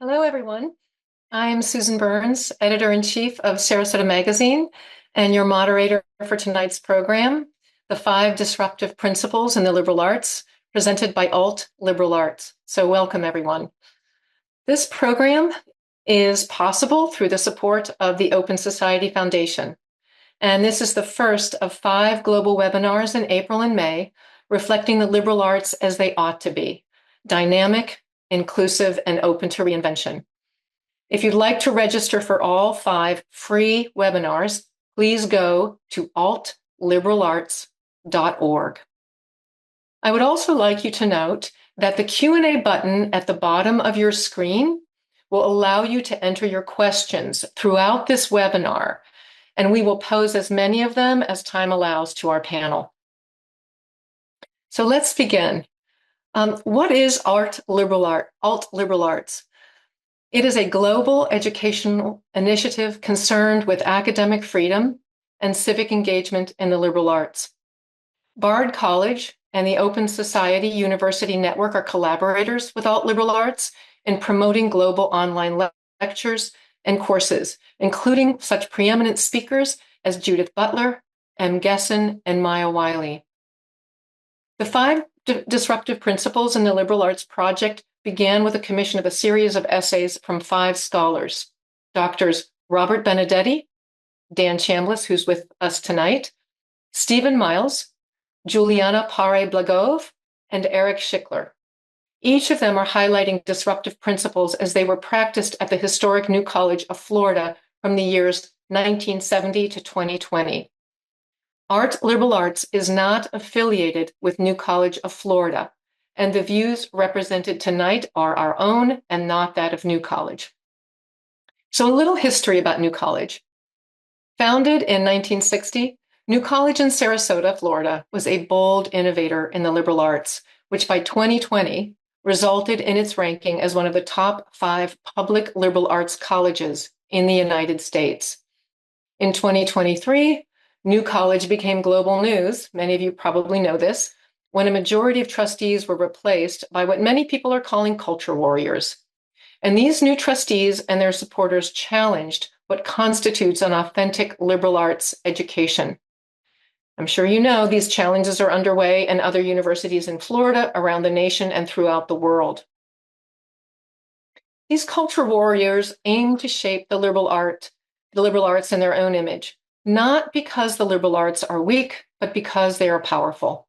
Hello, everyone. I'm Susan Burns, Editor-in-Chief of Sarasota Magazine, and your moderator for tonight's program, The 5 Disruptive Principles in the Liberal Arts, presented by Alt Liberal Arts. So welcome, everyone. This program is possible through the support of the Open Society Foundation. And this is the first of 5 global webinars in April and May, reflecting the liberal arts as they ought to be: dynamic, inclusive, and open to reinvention. If you'd like to register for all 5 free webinars, please go to altliberalarts.org. I would also like you to note that the Q&A button at the bottom of your screen will allow you to enter your questions throughout this webinar, and we will pose as many of them as time allows to our panel. So let's begin. What is Alt Liberal Arts? It is a global educational initiative concerned with academic freedom and civic engagement in the liberal arts. Bard College and the Open Society University Network are collaborators with Alt Liberal Arts in promoting global online lectures and courses, including such preeminent speakers as Judith Butler, M. Gesson, and Maya Wiley. The 5 Disruptive Principles in the Liberal Arts Project began with a commission of a series of essays from 5 scholars: Doctors Robert Benedetti, Dan Chambliss, who's with us tonight, Stephen Miles, Juliana Pare-Blagove, and Eric Schickler. Each of them are highlighting disruptive principles as they were practiced at the historic New College of Florida from the years 1970 to 2020. Alt Liberal Arts is not affiliated with New College of Florida, and the views represented tonight are our own and not that of New College. So a little history about New College. Founded in 1960, New College in Sarasota, Florida, was a bold innovator in the liberal arts, which by 2020 resulted in its ranking as one of the top 5 public liberal arts colleges in the United States. In 2023, New College became global news. Many of you probably know this, when a majority of trustees were replaced by what many people are calling culture warriors. And these new trustees and their supporters challenged what constitutes an authentic liberal arts education. I'm sure you know these challenges are underway in other universities in Florida, around the nation, and throughout the world. These culture warriors aim to shape the liberal arts in their own image, not because the liberal arts are weak, but because they are powerful.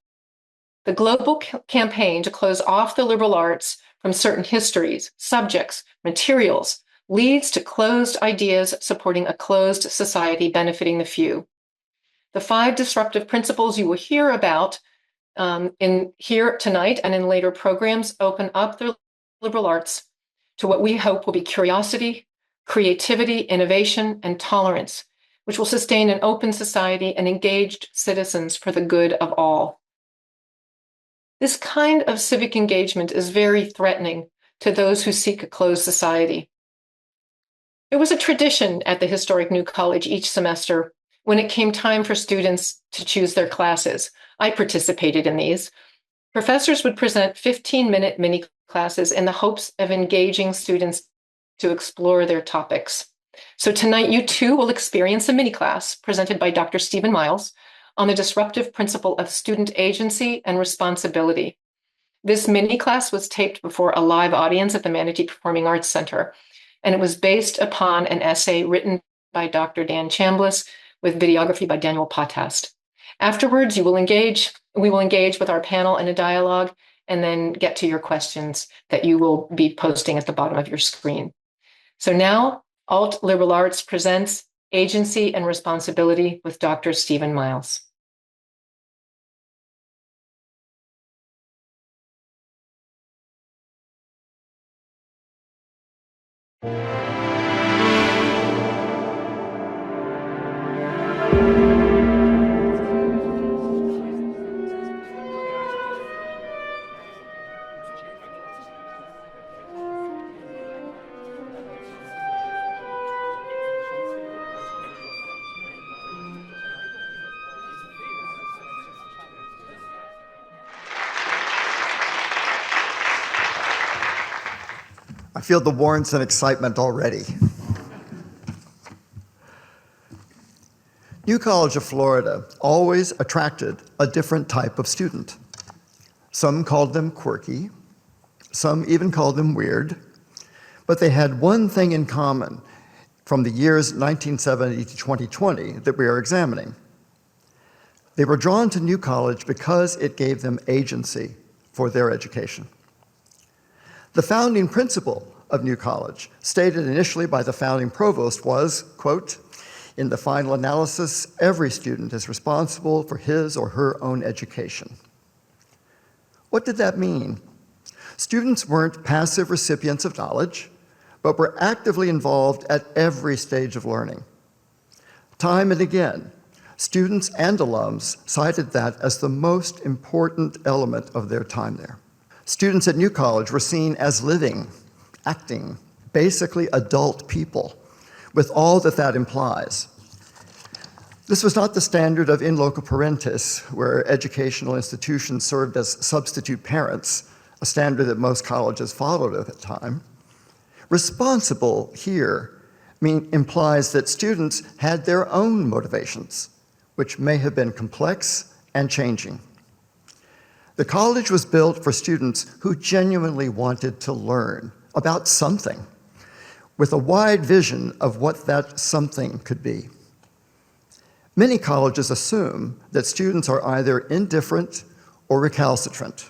The global campaign to close off the liberal arts from certain histories, subjects, materials, leads to closed ideas supporting a closed society benefiting the few. The 5 disruptive principles you will hear about in here tonight and in later programs open up the liberal arts to what we hope will be curiosity, creativity, innovation, and tolerance, which will sustain an open society and engaged citizens for the good of all. This kind of civic engagement is very threatening to those who seek a closed society. There was a tradition at the historic New College each semester when it came time for students to choose their classes. I participated in these. Professors would present 15-minute mini classes in the hopes of engaging students to explore their topics. So tonight, you too will experience a mini class presented by Dr. Stephen Miles on the disruptive principle of student agency and responsibility. This mini class was taped before a live audience at the Manatee Performing Arts Center, and it was based upon an essay written by Dr. Dan Chambliss with videography by Daniel Potast. Afterwards, we will engage with our panel in a dialogue and then get to your questions that you will be posting at the bottom of your screen. So now, Alt Liberal Arts presents Agency and Responsibility with Dr. Stephen Miles. feel the warmth and excitement already. New College of Florida always attracted a different type of student. Some called them quirky, some even called them weird, but they had one thing in common from the years 1970 to 2020 that we are examining. They were drawn to New College because it gave them agency for their education. The founding principle of New College, stated initially by the founding provost, was, quote, "In the final analysis, every student is responsible for his or her own education." What did that mean? Students weren't passive recipients of knowledge, but were actively involved at every stage of learning. Time and again, students and alums cited that as the most important element of their time there. Students at New College were seen as living, acting, basically adult people, with all that that implies. This was not the standard of in loco parentis, where educational institutions served as substitute parents, a standard that most colleges followed at the time. Responsible here implies that students had their own motivations, which may have been complex and changing. The college was built for students who genuinely wanted to learn about something, with a wide vision of what that something could be. Many colleges assume that students are either indifferent or recalcitrant.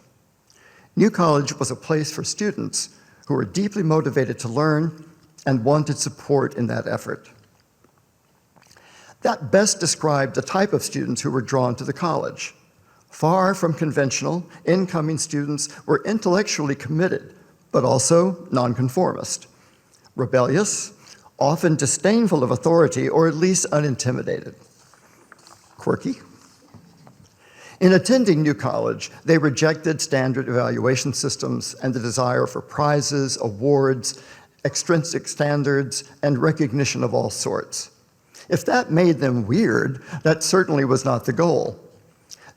New College was a place for students who were deeply motivated to learn and wanted support in that effort. That best described the type of students who were drawn to the college. Far from conventional, incoming students were intellectually committed, but also nonconformist, rebellious, often disdainful of authority, or at least unintimidated. Quirky. In attending New College, they rejected standard evaluation systems and the desire for prizes, awards, extrinsic standards, and recognition of all sorts. If that made them weird, that certainly was not the goal.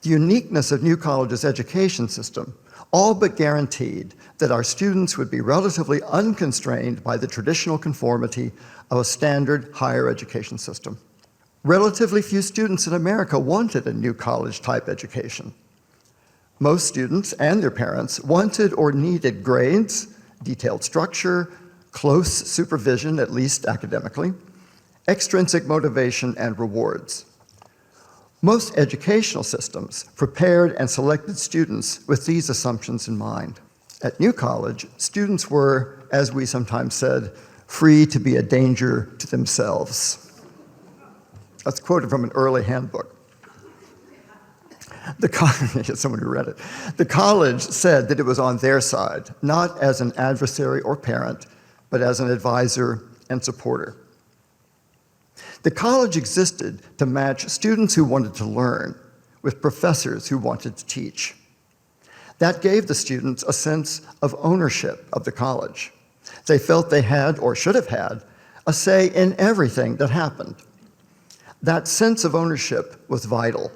The uniqueness of New College's education system all but guaranteed that our students would be relatively unconstrained by the traditional conformity of a standard higher education system. Relatively few students in America wanted a New College-type education. Most students and their parents wanted or needed grades, detailed structure, close supervision, at least academically, extrinsic motivation, and rewards. Most educational systems prepared and selected students with these assumptions in mind. At New College, students were, as we sometimes said, free to be a danger to themselves. That's quoted from an early handbook. Someone who read it. The college said that it was on their side, not as an adversary or parent, but as an advisor and supporter. The college existed to match students who wanted to learn with professors who wanted to teach. That gave the students a sense of ownership of the college. They felt they had, or should have had, a say in everything that happened. That sense of ownership was vital.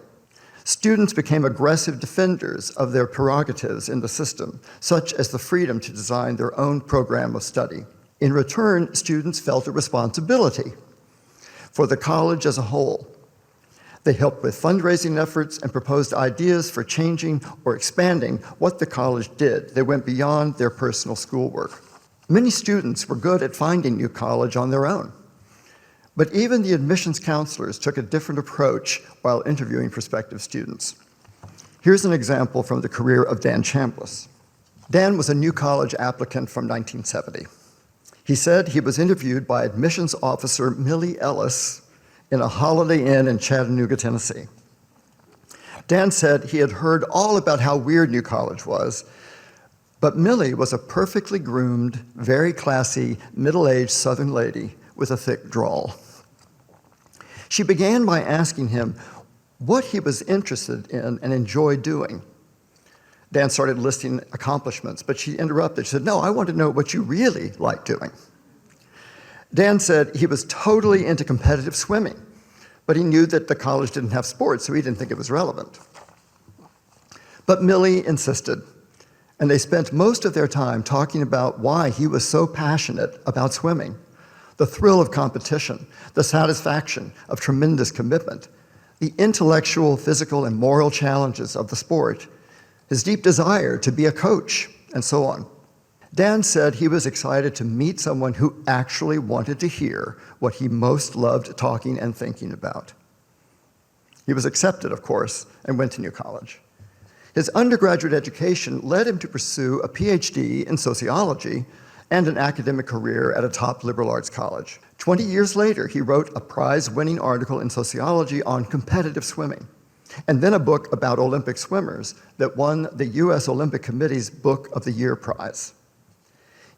Students became aggressive defenders of their prerogatives in the system, such as the freedom to design their own program of study. In return, students felt a responsibility for the college as a whole. They helped with fundraising efforts and proposed ideas for changing or expanding what the college did. They went beyond their personal schoolwork. Many students were good at finding New College on their own. But even the admissions counselors took a different approach while interviewing prospective students. Here's an example from the career of Dan Chambliss. Dan was a New College applicant from 1970. He said he was interviewed by admissions officer Millie Ellis in a Holiday Inn in Chattanooga, Tennessee. Dan said he had heard all about how weird New College was, but Millie was a perfectly groomed, very classy, middle-aged Southern lady with a thick drawl. She began by asking him what he was interested in and enjoyed doing. Dan started listing accomplishments, but she interrupted. She said, "No, I want to know what you really like doing." Dan said he was totally into competitive swimming, but he knew that the college didn't have sports, so he didn't think it was relevant. But Millie insisted, and they spent most of their time talking about why he was so passionate about swimming. The thrill of competition, the satisfaction of tremendous commitment, the intellectual, physical, and moral challenges of the sport, his deep desire to be a coach, and so on. Dan said he was excited to meet someone who actually wanted to hear what he most loved talking and thinking about. He was accepted, of course, and went to New College. His undergraduate education led him to pursue a PhD in sociology and an academic career at a top liberal arts college. 20 years later, he wrote a prize-winning article in sociology on competitive swimming, and then a book about Olympic swimmers that won the US Olympic Committee's Book of the Year prize.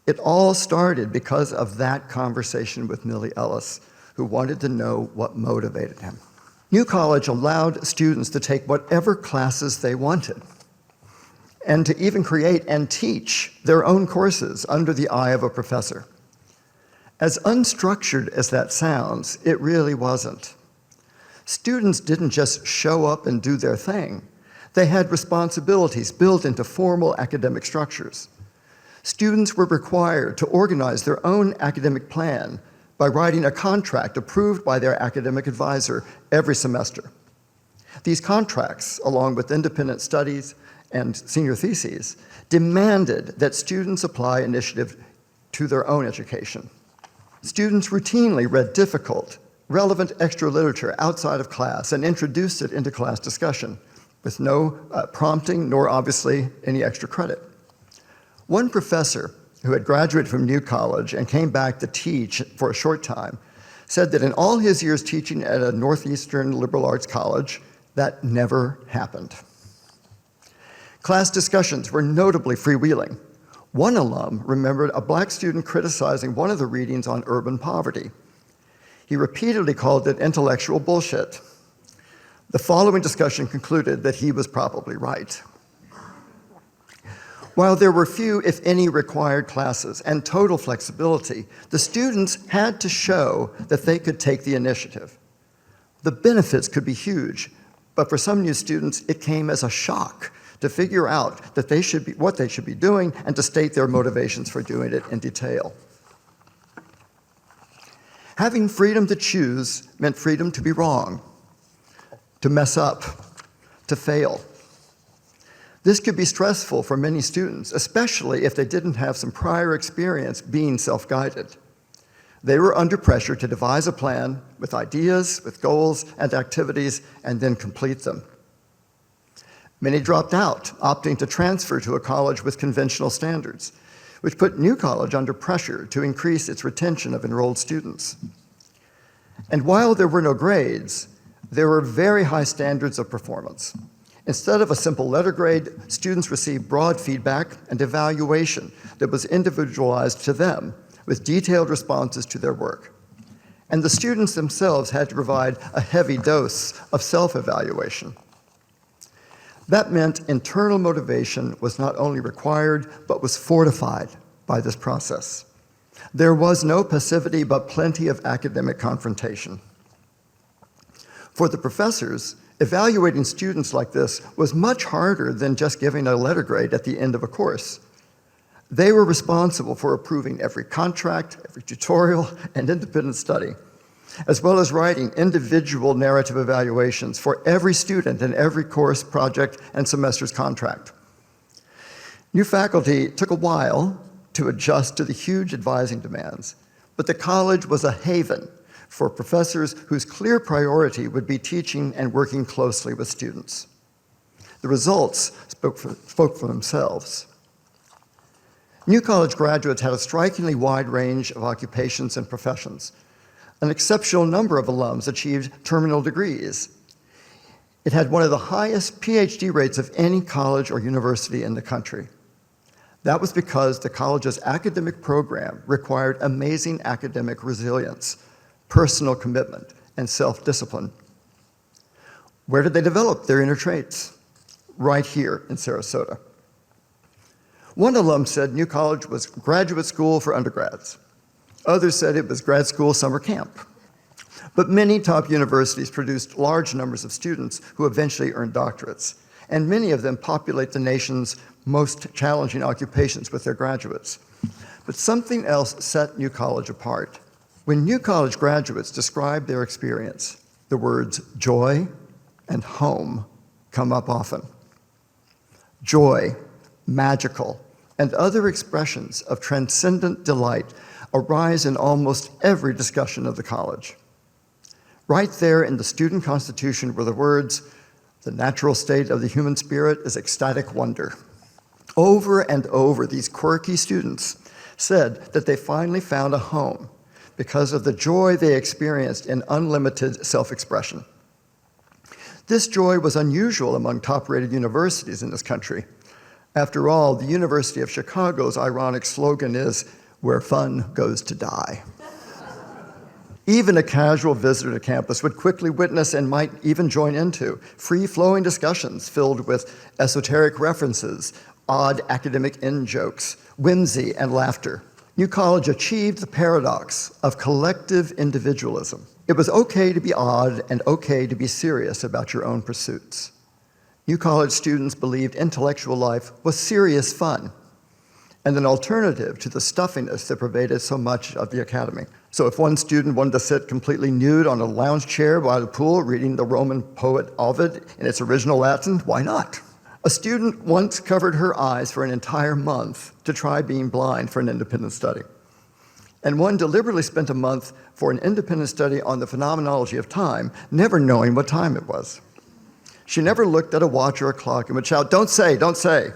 It all started because of that conversation with Millie Ellis, who wanted to know what motivated him. New College allowed students to take whatever classes they wanted, and to even create and teach their own courses under the eye of a professor. As unstructured as that sounds, it really wasn't. Students didn't just show up and do their thing. They had responsibilities built into formal academic structures. Students were required to organize their own academic plan by writing a contract approved by their academic advisor every semester. These contracts, along with independent studies and senior theses, demanded that students apply initiative to their own education. Students routinely read difficult, relevant extra literature outside of class and introduced it into class discussion with no prompting nor obviously any extra credit. One professor who had graduated from New College and came back to teach for a short time said that in all his years teaching at a Northeastern liberal arts college, that never happened. Class discussions were notably freewheeling. One alum remembered a black student criticizing one of the readings on urban poverty. He repeatedly called it intellectual bullshit. The following discussion concluded that he was probably right. While there were few, if any, required classes and total flexibility, the students had to show that they could take the initiative. The benefits could be huge, but for some new students, it came as a shock to figure out that what they should be doing and to state their motivations for doing it in detail. Having freedom to choose meant freedom to be wrong, to mess up, to fail. This could be stressful for many students, especially if they didn't have some prior experience being self-guided. They were under pressure to devise a plan with ideas, with goals and activities, and then complete them. Many dropped out, opting to transfer to a college with conventional standards, which put New College under pressure to increase its retention of enrolled students. And while there were no grades, there were very high standards of performance. Instead of a simple letter grade, students received broad feedback and evaluation that was individualized to them, with detailed responses to their work. And the students themselves had to provide a heavy dose of self-evaluation. That meant internal motivation was not only required, but was fortified by this process. There was no passivity, but plenty of academic confrontation. For the professors, evaluating students like this was much harder than just giving a letter grade at the end of a course. They were responsible for approving every contract, every tutorial, and independent study, as well as writing individual narrative evaluations for every student in every course, project, and semester's contract. New faculty took a while to adjust to the huge advising demands, but the college was a haven for professors whose clear priority would be teaching and working closely with students. The results spoke for themselves. New College graduates had a strikingly wide range of occupations and professions. An exceptional number of alums achieved terminal degrees. It had one of the highest PhD rates of any college or university in the country. That was because the college's academic program required amazing academic resilience, personal commitment, and self-discipline. Where did they develop their inner traits? Right here in Sarasota. One alum said New College was graduate school for undergrads. Others said it was grad school summer camp. But many top universities produced large numbers of students who eventually earned doctorates. and many of them populate the nation's most challenging occupations with their graduates. But something else set New College apart. When New College graduates describe their experience, the words joy and home come up often. Joy, magical, and other expressions of transcendent delight arise in almost every discussion of the college. Right there in the student constitution were the words, "The natural state of the human spirit is ecstatic wonder." Over and over, these quirky students said that they finally found a home because of the joy they experienced in unlimited self-expression. This joy was unusual among top-rated universities in this country. After all, the University of Chicago's ironic slogan is, "Where fun goes to die." Even a casual visitor to campus would quickly witness and might even join into free-flowing discussions filled with esoteric references, odd academic in-jokes, whimsy, and laughter. New College achieved the paradox of collective individualism. It was okay to be odd and okay to be serious about your own pursuits. New College students believed intellectual life was serious fun and an alternative to the stuffiness that pervaded so much of the academy. So if one student wanted to sit completely nude on a lounge chair by the pool reading the Roman poet Ovid in its original Latin, why not? A student once covered her eyes for an entire month to try being blind for an independent study. And one deliberately spent a month for an independent study on the phenomenology of time, never knowing what time it was. She never looked at a watch or a clock and would shout, "Don't say, don't say,"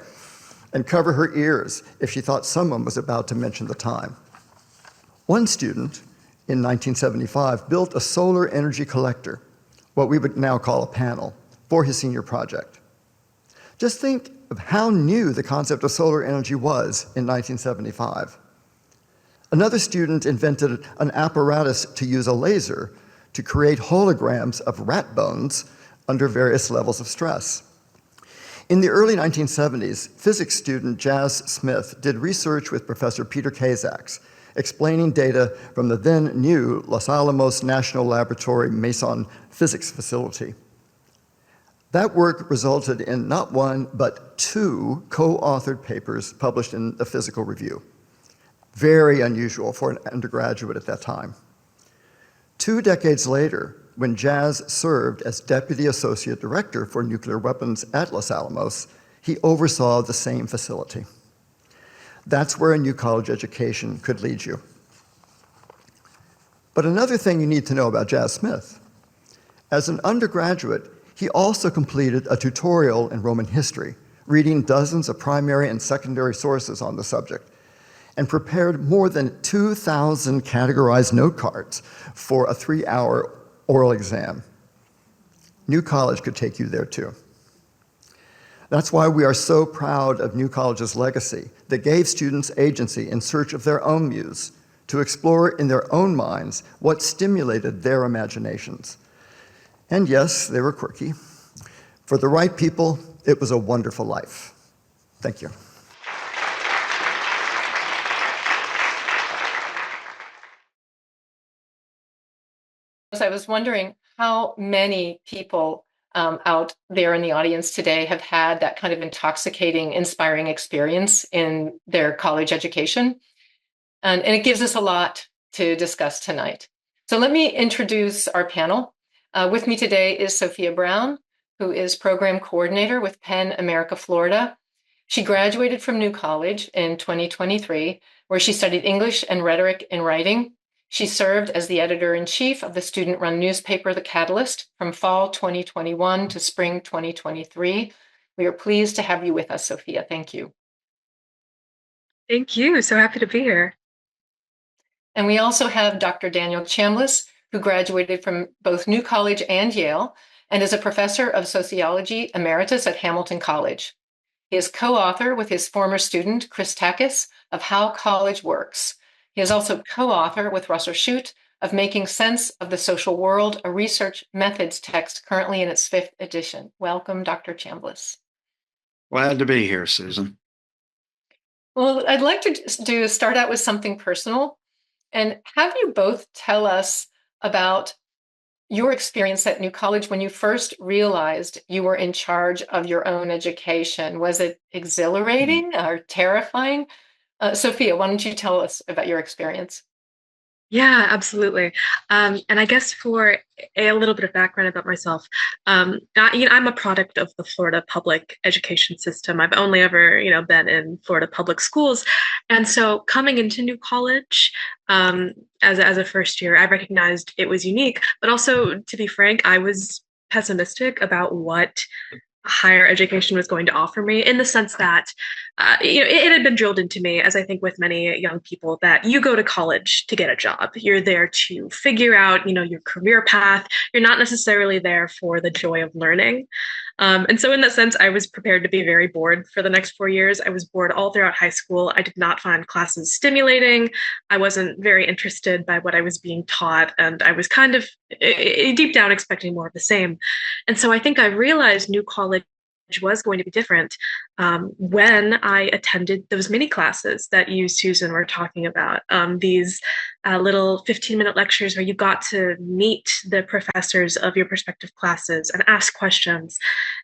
and cover her ears if she thought someone was about to mention the time. One student in 1975 built a solar energy collector, what we would now call a panel, for his senior project. Just think of how new the concept of solar energy was in 1975. Another student invented an apparatus to use a laser to create holograms of rat bones under various levels of stress. In the early 1970s, physics student Jazz Smith did research with Professor Peter Kazaks, explaining data from the then new Los Alamos National Laboratory Meson physics facility. That work resulted in not one, but two co-authored papers published in the Physical Review. Very unusual for an undergraduate at that time. 2 decades later, when Jazz served as Deputy Associate Director for Nuclear Weapons at Los Alamos, he oversaw the same facility. That's where a New College education could lead you. But another thing you need to know about Jazz Smith. As an undergraduate, he also completed a tutorial in Roman history, reading dozens of primary and secondary sources on the subject, and prepared more than 2,000 categorized note cards for a 3-hour oral exam. New College could take you there too. That's why we are so proud of New College's legacy that gave students agency in search of their own muse, to explore in their own minds what stimulated their imaginations. And yes, they were quirky. For the right people, it was a wonderful life. Thank you. I was wondering how many people out there in the audience today have had that kind of intoxicating, inspiring experience in their college education. And it gives us a lot to discuss tonight. So let me introduce our panel. With me today is Sophia Brown, who is program coordinator with Penn America Florida. She graduated from New College in 2023, where she studied English and rhetoric and writing. She served as the editor-in-chief of the student-run newspaper, The Catalyst, from fall 2021 to spring 2023. We are pleased to have you with us, Sophia. Thank you. Thank you. So happy to be here. And we also have Dr. Daniel Chambliss, who graduated from both New College and Yale, and is a professor of sociology emeritus at Hamilton College. He is co-author with his former student, Chris Takis, of How College Works. He is also co-author with Russell Shute of Making Sense of the Social World, a research methods text currently in its 5th edition. Welcome, Dr. Chambliss. Glad to be here, Susan. Well, I'd like to start out with something personal and have you both tell us about your experience at New College when you first realized you were in charge of your own education. Was it exhilarating or terrifying? Sophia, why don't you tell us about your experience? Yeah, absolutely. And I guess for a little bit of background about myself, I'm a product of the Florida public education system. I've only ever, been in Florida public schools, and so coming into New College, as a first year, I recognized it was unique. But also, to be frank, I was pessimistic about what higher education was going to offer me, in the sense that it had been drilled into me, as I think with many young people, that you go to college to get a job. You're there to figure out your career path. You're not necessarily there for the joy of learning. And so in that sense, I was prepared to be very bored for the next 4 years. I was bored all throughout high school. I did not find classes stimulating. I wasn't very interested by what I was being taught, and I was kind of deep down expecting more of the same. And so I think I realized New College was going to be different when I attended those mini classes that you, Susan, were talking about. These little 15-minute lectures where you got to meet the professors of your respective classes and ask questions.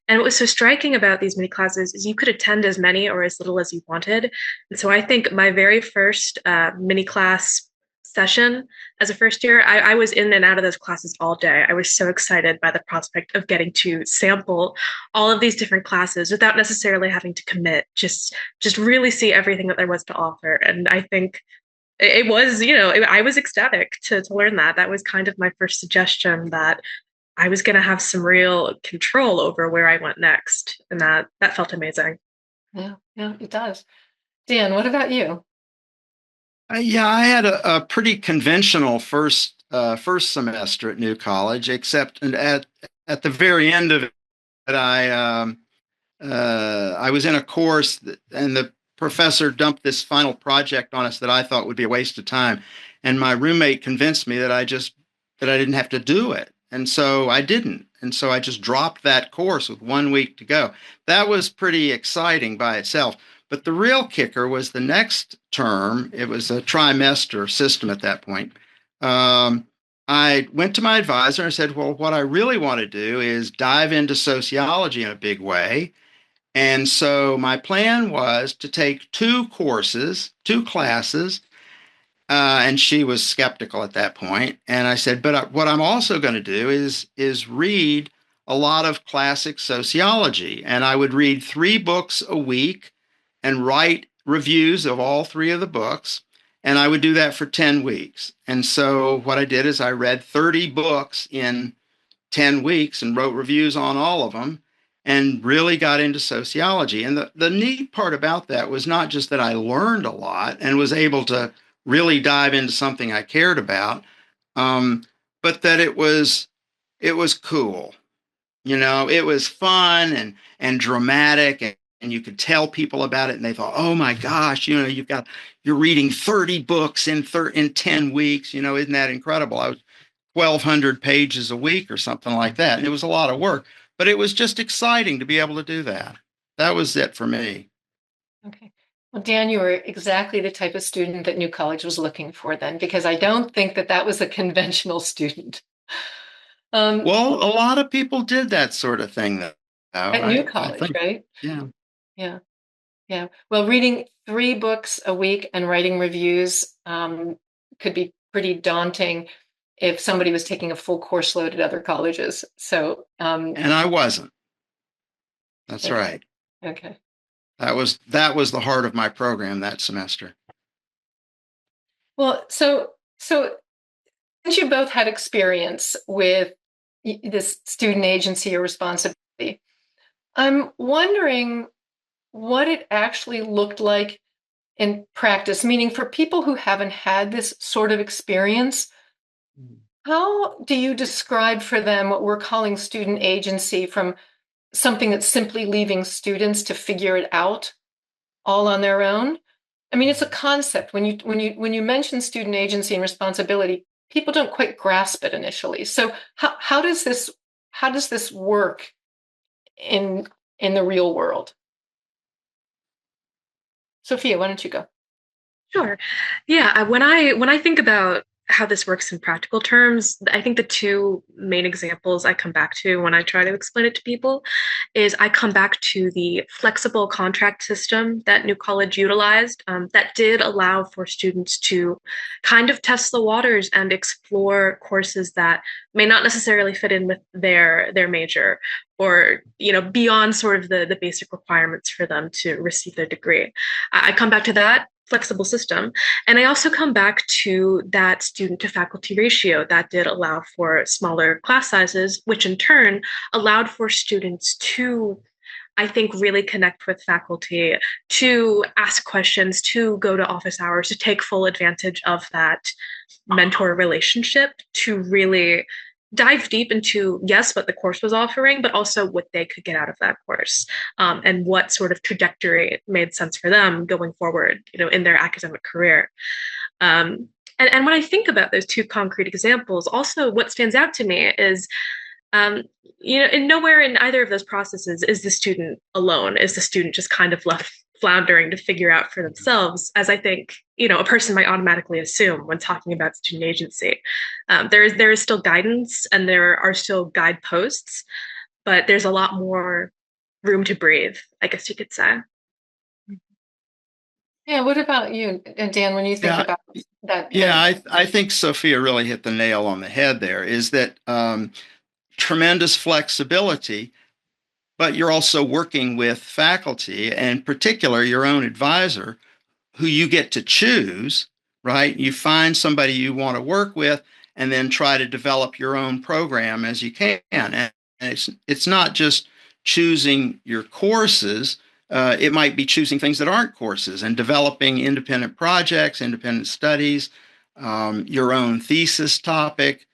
And what was so striking about these mini classes is you could attend as many or as little as you wanted. And so I think my very first mini class session as a first year, I was in and out of those classes all day. I was so excited by the prospect of getting to sample all of these different classes without necessarily having to commit, just really see everything that there was to offer. And I think it was, I was ecstatic to learn that. That was kind of my first suggestion, that I was going to have some real control over where I went next. And that felt amazing. Yeah, it does. Dan, what about you? Yeah, I had a pretty conventional first semester at New College, except at the very end of it, I was in a course and the professor dumped this final project on us that I thought would be a waste of time, and my roommate convinced me that I didn't have to do it, and so I didn't, and so I just dropped that course with 1 week to go. That was pretty exciting by itself. But the real kicker was the next term. It was a trimester system at that point. I went to my advisor and said, well, what I really want to do is dive into sociology in a big way. And so my plan was to take two classes, and she was skeptical at that point. And I said, but what I'm also going to do is read a lot of classic sociology. And I would read 3 books a week and write reviews of all 3 of the books. And I would do that for 10 weeks. And so what I did is I read 30 books in 10 weeks and wrote reviews on all of them and really got into sociology. And the neat part about that was not just that I learned a lot and was able to really dive into something I cared about, but that it was cool. It was fun and dramatic, and you could tell people about it, and they thought, "Oh my gosh, you're reading 30 books in 10 weeks. Isn't that incredible?" I was 1,200 pages a week or something like that, and it was a lot of work, but it was just exciting to be able to do that. That was it for me. Okay. Well, Dan, you were exactly the type of student that New College was looking for then, because I don't think that was a conventional student. Well, a lot of people did that sort of thing, though. At New I College, think, right? yeah. Yeah. Yeah. Well, reading 3 books a week and writing reviews could be pretty daunting if somebody was taking a full course load at other colleges. So, And I wasn't. That's okay. right. Okay. That was the heart of my program that semester. Well, so since you both had experience with this student agency or responsibility, I'm wondering what it actually looked like in practice, meaning for people who haven't had this sort of experience, how do you describe for them what we're calling student agency from something that's simply leaving students to figure it out all on their own? I mean, it's a concept. When you mention student agency and responsibility, people don't quite grasp it initially. So how does this work in the real world? Sophia, why don't you go? Sure. Yeah, when I think about how this works in practical terms, I think the two main examples I come back to when I try to explain it to people is I come back to the flexible contract system that New College utilized, that did allow for students to kind of test the waters and explore courses that may not necessarily fit in with their major, or beyond sort of the basic requirements for them to receive their degree. I come back to that flexible system. And I also come back to that student to faculty ratio that did allow for smaller class sizes, which in turn allowed for students to, I think, really connect with faculty, to ask questions, to go to office hours, to take full advantage of that mentor relationship, to really dive deep into, yes, what the course was offering, but also what they could get out of that course, and what sort of trajectory made sense for them going forward, in their academic career. And when I think about those two concrete examples, also what stands out to me is, and nowhere in either of those processes is the student alone. Is the student just kind of left floundering to figure out for themselves, as I think, a person might automatically assume when talking about student agency. There is still guidance and there are still guideposts, but there's a lot more room to breathe, I guess you could say. Yeah, what about you, Dan, when you think Yeah, about that? yeah, I think Sophia really hit the nail on the head there, is that tremendous flexibility, but you're also working with faculty, and in particular your own advisor, who you get to choose, right? You find somebody you want to work with and then try to develop your own program as you can. And it's not just choosing your courses. It might be choosing things that aren't courses and developing independent projects, independent studies, your own thesis topic,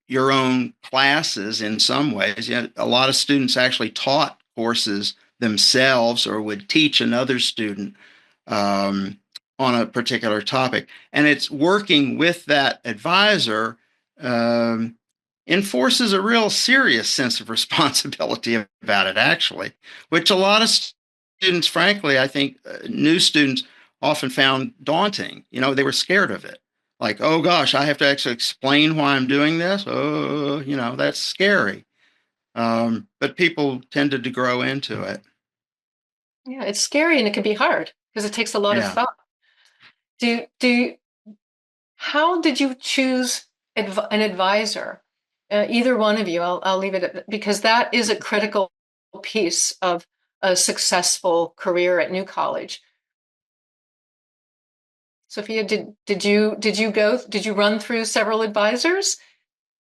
your own classes in some ways. A lot of students actually taught courses themselves or would teach another student on a particular topic. And it's working with that advisor enforces a real serious sense of responsibility about it, actually, which a lot of students, frankly, I think new students often found daunting. They were scared of it. Like, oh gosh, I have to actually explain why I'm doing this. Oh, that's scary. But people tended to grow into it. Yeah, it's scary and it can be hard because it takes a lot of Yeah. thought. How did you choose an advisor? Either one of you, I'll leave it at, because that is a critical piece of a successful career at New College. Sophia, did you run through several advisors?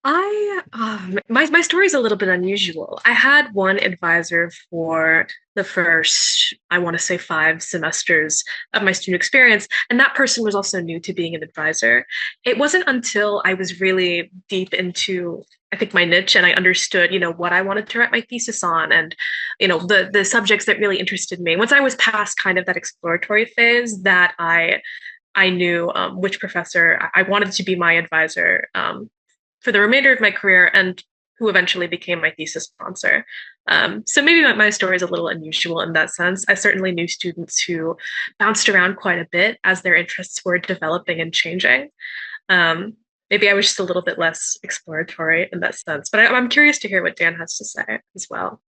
My story is a little bit unusual. I had one advisor for the first, I want to say, 5 semesters of my student experience, and that person was also new to being an advisor. It wasn't until I was really deep into, I think, my niche, and I understood, what I wanted to write my thesis on, and the subjects that really interested me. Once I was past kind of that exploratory phase, that I knew which professor I wanted to be my advisor for the remainder of my career, and who eventually became my thesis sponsor. So maybe my story is a little unusual in that sense. I certainly knew students who bounced around quite a bit as their interests were developing and changing. Maybe I was just a little bit less exploratory in that sense, but I'm curious to hear what Dan has to say as well.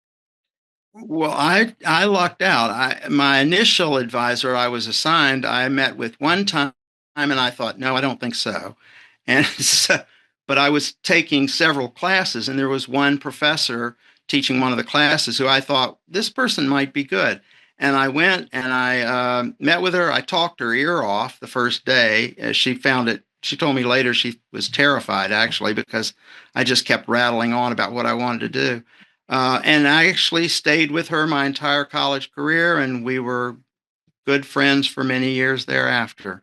Well, I lucked out. My initial advisor I was assigned, I met with one time, and I thought, no, I don't think so. And so, but I was taking several classes, and there was one professor teaching one of the classes who I thought this person might be good. And I went and I met with her. I talked her ear off the first day. She found it. She told me later she was terrified, actually, because I just kept rattling on about what I wanted to do. And I actually stayed with her my entire college career, and we were good friends for many years thereafter.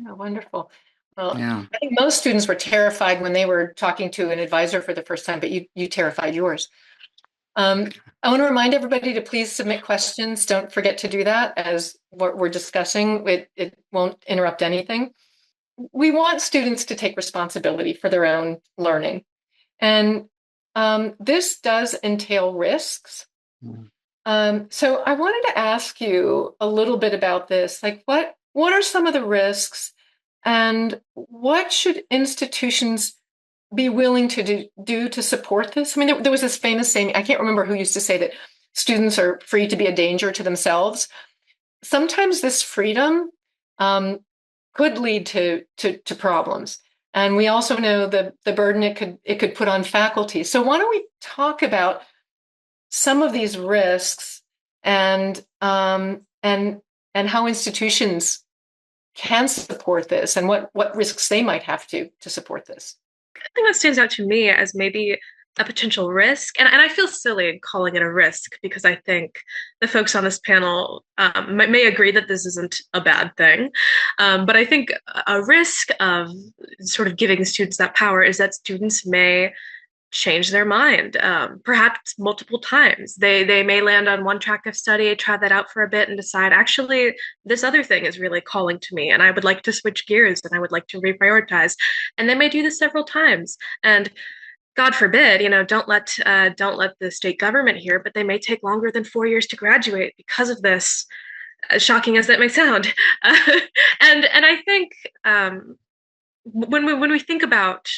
Oh, wonderful. Well, Yeah. I think most students were terrified when they were talking to an advisor for the first time, but you terrified yours. I want to remind everybody to please submit questions. Don't forget to do that, as what we're discussing. It won't interrupt anything. We want students to take responsibility for their own learning. And this does entail risks. So I wanted to ask you a little bit about this. Like, what are some of the risks And what should institutions be willing to do to support this? I mean, there was this famous saying, I can't remember who used to say that students are free to be a danger to themselves. Sometimes this freedom could lead to problems. And we also know the burden it could put on faculty. So why don't we talk about some of these risks and how institutions can support this and what risks they might have to support this? I think that stands out to me as maybe a potential risk. And I feel silly calling it a risk because I think the folks on this panel may agree that this isn't a bad thing. But I think a risk of sort of giving students that power is that students may change their mind, perhaps multiple times. They may land on one track of study, try that out for a bit, and decide, actually, this other thing is really calling to me, and I would like to switch gears, and I would like to reprioritize. And they may do this several times. And God forbid, don't let the state government hear, but they may take longer than 4 years to graduate because of this. As shocking as that may sound, and I think when we think about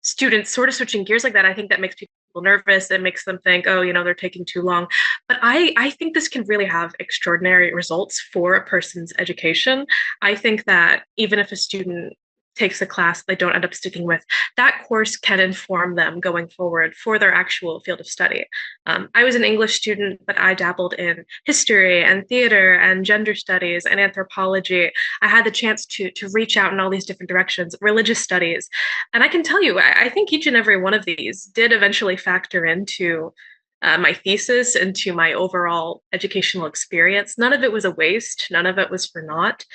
students sort of switching gears like that, I think that makes people nervous. It makes them think, oh, they're taking too long. But I think this can really have extraordinary results for a person's education. I think that even if a student takes a class they don't end up sticking with, that course can inform them going forward for their actual field of study. I was an English student, but I dabbled in history and theater and gender studies and anthropology. I had the chance to reach out in all these different directions, religious studies. And I can tell you, I think each and every one of these did eventually factor into my thesis, into my overall educational experience. None of it was a waste. None of it was for naught.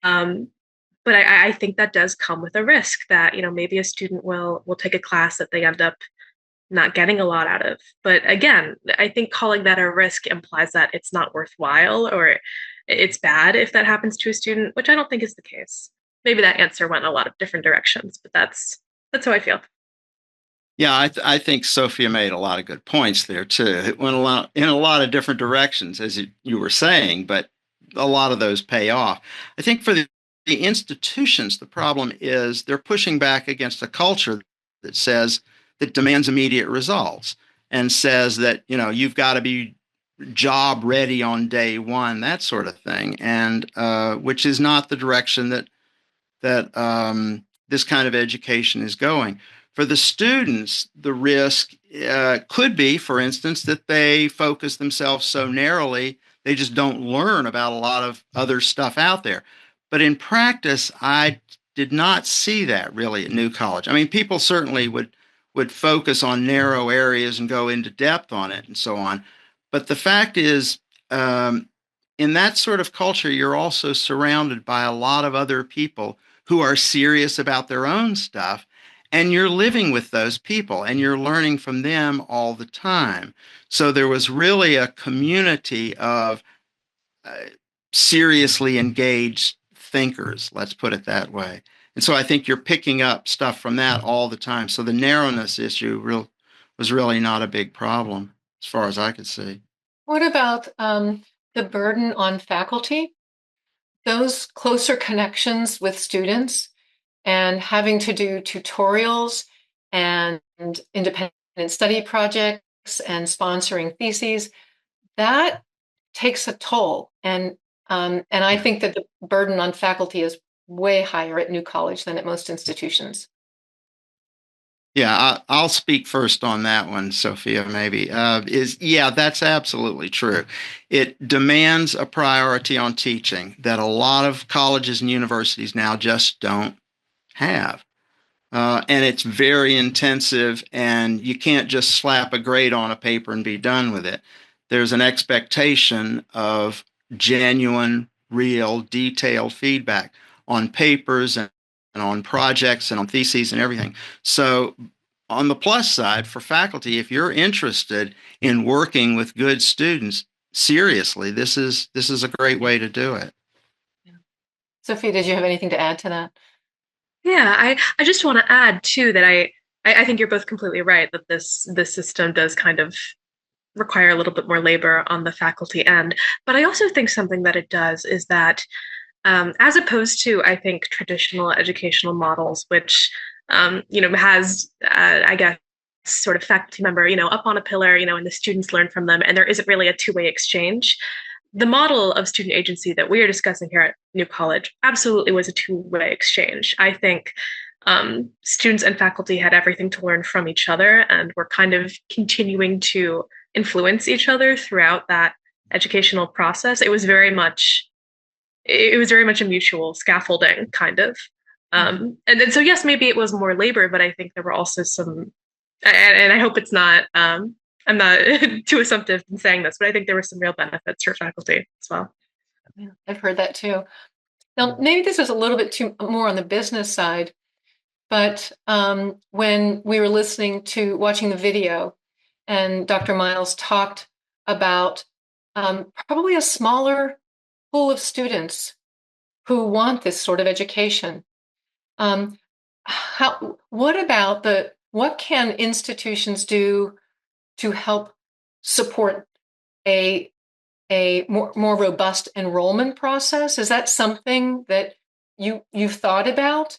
Um, but I think that does come with a risk that maybe a student will take a class that they end up not getting a lot out of. But again, I think calling that a risk implies that it's not worthwhile or it's bad if that happens to a student, which I don't think is the case. Maybe that answer went in a lot of different directions, but that's how I feel. Yeah, I think Sophia made a lot of good points there too. It went in a lot of different directions, as you were saying, but a lot of those pay off. I think for the institutions, the problem is they're pushing back against a culture that demands immediate results and says that you've got to be job ready on day one, that sort of thing, and which is not the direction that this kind of education is going. For the students, the risk could be, for instance, that they focus themselves so narrowly they just don't learn about a lot of other stuff out there. But in practice, I did not see that really at New College. I mean, people certainly would focus on narrow areas and go into depth on it and so on. But the fact is, in that sort of culture, you're also surrounded by a lot of other people who are serious about their own stuff. And you're living with those people and you're learning from them all the time. So there was really a community of seriously engaged thinkers, let's put it that way. And so I think you're picking up stuff from that all the time. So the narrowness issue was really not a big problem as far as I could see. What about the burden on faculty? Those closer connections with students and having to do tutorials and independent study projects and sponsoring theses, that takes a toll. And I think that the burden on faculty is way higher at New College than at most institutions. Yeah, I'll speak first on that one, Sophia, maybe. That's absolutely true. It demands a priority on teaching that a lot of colleges and universities now just don't have. And it's very intensive, and you can't just slap a grade on a paper and be done with it. There's an expectation of genuine, real, detailed feedback on papers and on projects and on theses and everything. So on the plus side for faculty, if you're interested in working with good students, seriously, this is a great way to do it. Sophia, did you have anything to add to that? Yeah, I just want to add too that I think you're both completely right that this system does kind of require a little bit more labor on the faculty end. But I also think something that it does is that as opposed to, I think, traditional educational models, which, has, I guess, sort of faculty member, up on a pillar, and the students learn from them, and there isn't really a two-way exchange. The model of student agency that we are discussing here at New College absolutely was a two-way exchange. I think students and faculty had everything to learn from each other, and were kind of continuing to influence each other throughout that educational process. It was very much a mutual scaffolding kind of. And so, yes, maybe it was more labor, but I think there were also some, and I hope it's not, I'm not too assumptive in saying this, but I think there were some real benefits for faculty as well. Yeah, I've heard that too. Now, maybe this is a little bit too more on the business side, but when we were watching the video, and Dr. Miles talked about probably a smaller pool of students who want this sort of education. What can institutions do to help support a more robust enrollment process? Is that something that you've thought about?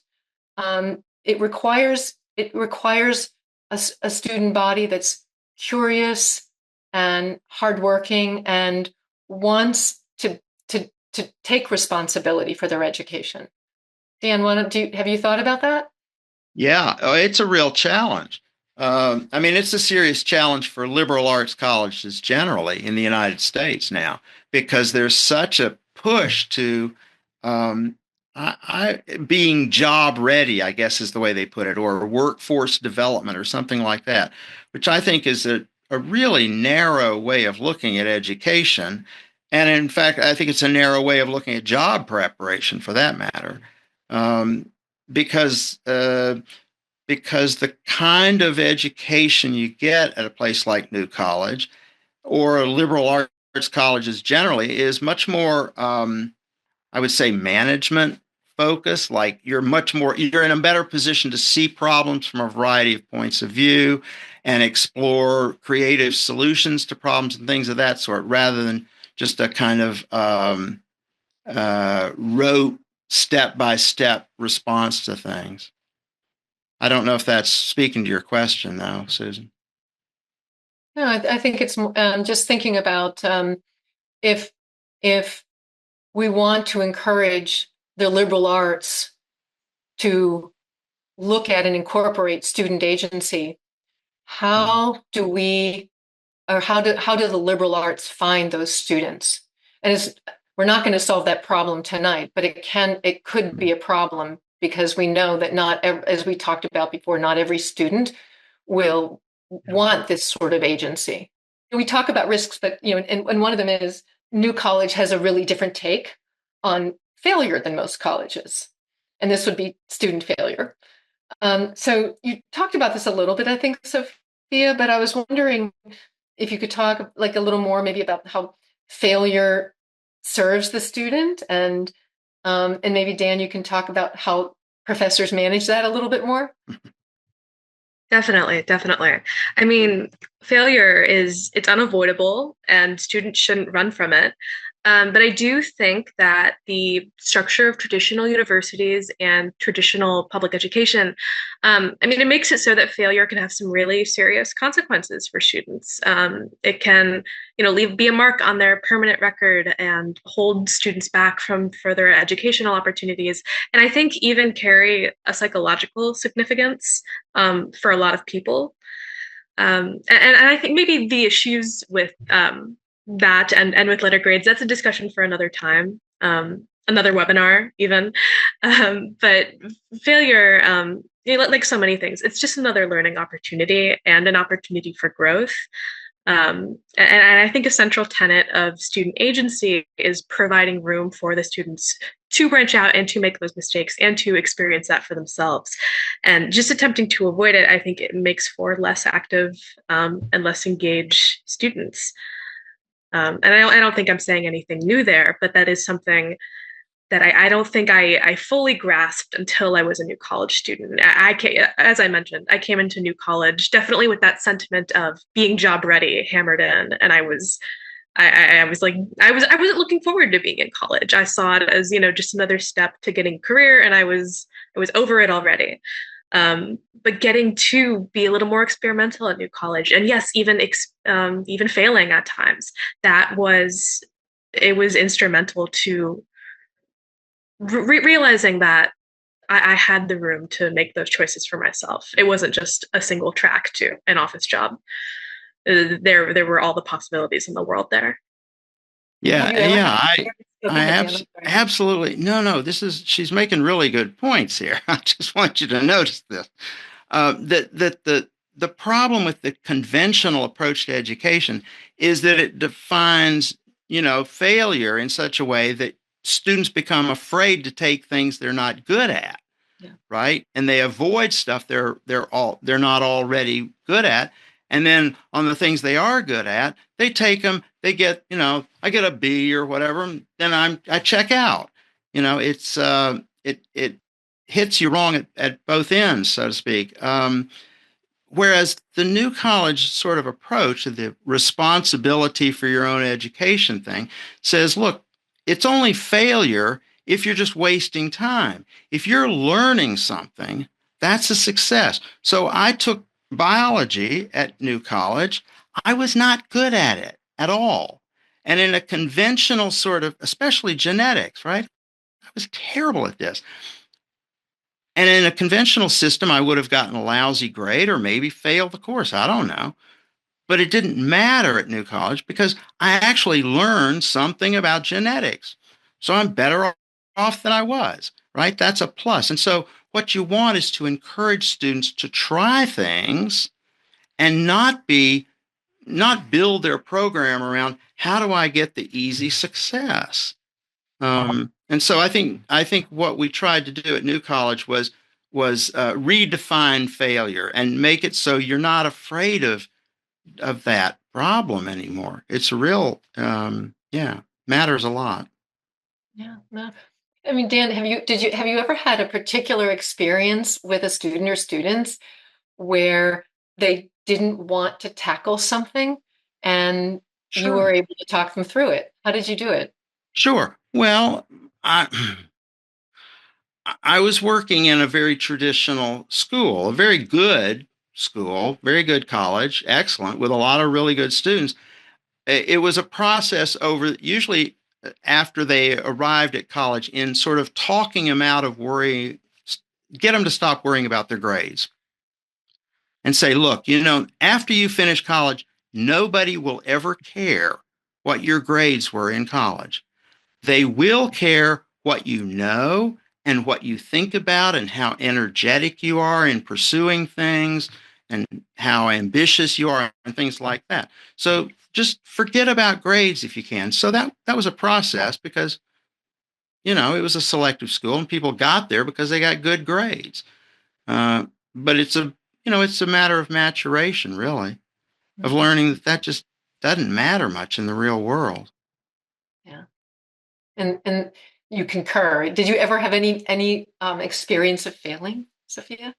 It requires a student body that's curious and hardworking and wants to take responsibility for their education. Dan, have you thought about that? Yeah, it's a real challenge. It's a serious challenge for liberal arts colleges generally in the United States now, because there's such a push to being job ready, I guess is the way they put it, or workforce development or something like that, which I think is a really narrow way of looking at education. And in fact, I think it's a narrow way of looking at job preparation for that matter. Because the kind of education you get at a place like New College or liberal arts colleges generally is much more, I would say, management focused. Like you're in a better position to see problems from a variety of points of view and explore creative solutions to problems and things of that sort, rather than just a kind of rote step-by-step response to things. I don't know if that's speaking to your question, though, Susan. No, I think it's just thinking about if we want to encourage the liberal arts to look at and incorporate student agency, how do the liberal arts find those students? And we're not going to solve that problem tonight, but it could be a problem, because we know that as we talked about before, not every student will want this sort of agency. We talk about risks, but and one of them is New College has a really different take on failure than most colleges, and this would be student failure. So you talked about this a little bit, I think, Sophia, but I was wondering if you could talk like a little more maybe about how failure serves the student, and maybe Dan, you can talk about how professors manage that a little bit more. Definitely. I mean, failure it's unavoidable, and students shouldn't run from it. But I do think that the structure of traditional universities and traditional public education, it makes it so that failure can have some really serious consequences for students. It can, be a mark on their permanent record and hold students back from further educational opportunities. And I think even carry a psychological significance for a lot of people. And I think maybe the issues with that and with letter grades, that's a discussion for another time, another webinar even. But failure, like so many things, it's just another learning opportunity and an opportunity for growth. And I think a central tenet of student agency is providing room for the students to branch out and to make those mistakes and to experience that for themselves. And just attempting to avoid it, I think it makes for less active and less engaged students. And I don't think I'm saying anything new there, but that is something that I don't think I fully grasped until I was a New College student. As I mentioned, I came into New College definitely with that sentiment of being job ready hammered in, and I was I was like, I wasn't looking forward to being in college. I saw it as, just another step to getting a career, and I was over it already. But getting to be a little more experimental at New College, and yes, even failing at times, it was instrumental to realizing that I had the room to make those choices for myself. It wasn't just a single track to an office job. There were all the possibilities in the world there. Have you Yeah, ever yeah, Go ahead, Dan. I'm sorry. absolutely. No, she's making really good points here. I just want you to notice this. That the problem with the conventional approach to education is that it defines, failure in such a way that students become afraid to take things they're not good at, Yeah. right? And they avoid stuff they're not already good at. And then on the things they are good at, they take them. They get, I get a B or whatever, and then I check out. It hits you wrong at both ends, so to speak. Whereas the new college sort of approach to the responsibility for your own education thing says, look, it's only failure if you're just wasting time. If you're learning something, that's a success. So I took biology at New College. I was not good at it at all. And in a conventional sort of, especially genetics, right? I was terrible at this. And in a conventional system, I would have gotten a lousy grade or maybe failed the course. I don't know. But it didn't matter at New College because I actually learned something about genetics. So I'm better off than I was, right? That's a plus. And so what you want is to encourage students to try things and not build their program around how do I get the easy success. And so I think what we tried to do at New College was redefine failure and make it so you're not afraid of that problem anymore. It's real, yeah, matters a lot. Yeah, no. I mean, Dan, have you ever had a particular experience with a student or students where they didn't want to tackle something and you were Sure, able to talk them through it? How did you do it? sure. Well, I I was working in a very traditional school, a very good school, very good college, excellent, with a lot of really good students. It was a process over usually after they arrived at college in sort of talking them out of worry, get them to stop worrying about their grades and say, look, after you finish college, nobody will ever care what your grades were in college. They will care what you know and what you think about and how energetic you are in pursuing things and how ambitious you are and things like that. So just forget about grades if you can. So that was a process because it was a selective school and people got there because they got good grades. But it's a matter of maturation, really, of Mhm. learning that just doesn't matter much in the real world. Yeah. And you concur. Did you ever have any experience of failing, Sophia?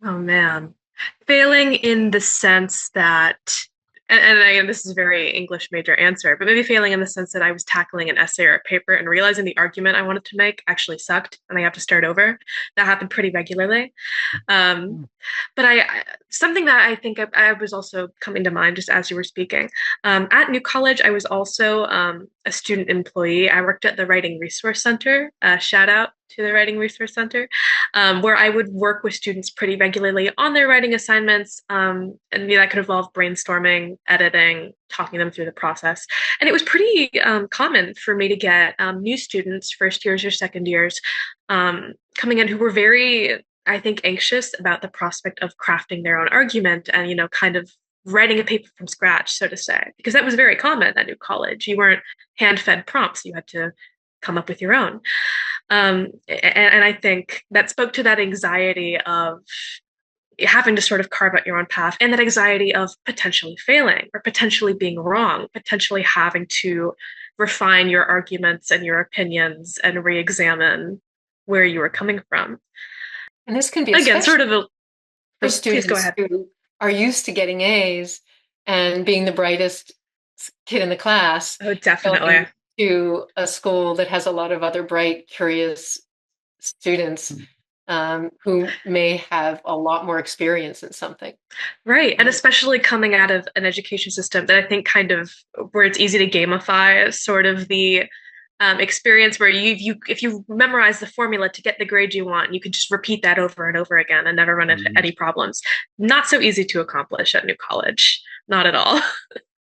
Oh man. Failing in the sense that, and again, this is a very English major answer, but maybe failing in the sense that I was tackling an essay or a paper and realizing the argument I wanted to make actually sucked and I have to start over. That happened pretty regularly. Um, but something that I think I was also coming to mind just as you were speaking. At New College, I was also a student employee. I worked at the Writing Resource Center. Shout out to the Writing Resource Center, where I would work with students pretty regularly on their writing assignments. And that could involve brainstorming, editing, talking them through the process. And it was pretty common for me to get new students, first years or second years, coming in who were very, I think, anxious about the prospect of crafting their own argument and, kind of writing a paper from scratch, so to say, because that was very common at New College. You weren't hand-fed prompts; you had to come up with your own. And I think that spoke to that anxiety of having to sort of carve out your own path and that anxiety of potentially failing or potentially being wrong, potentially having to refine your arguments and your opinions and re-examine where you were coming from. And this can be Again, sort especially of a, for oh, please go students ahead. who are used to getting A's and being the brightest kid in the class Oh, definitely. going to a school that has a lot of other bright, curious students who may have a lot more experience in something. Right. And especially coming out of an education system that I think kind of where it's easy to gamify sort of the experience where you if you memorize the formula to get the grade you want, you can just repeat that over and over again and never run into any problems. Not so easy to accomplish at New College. Not at all.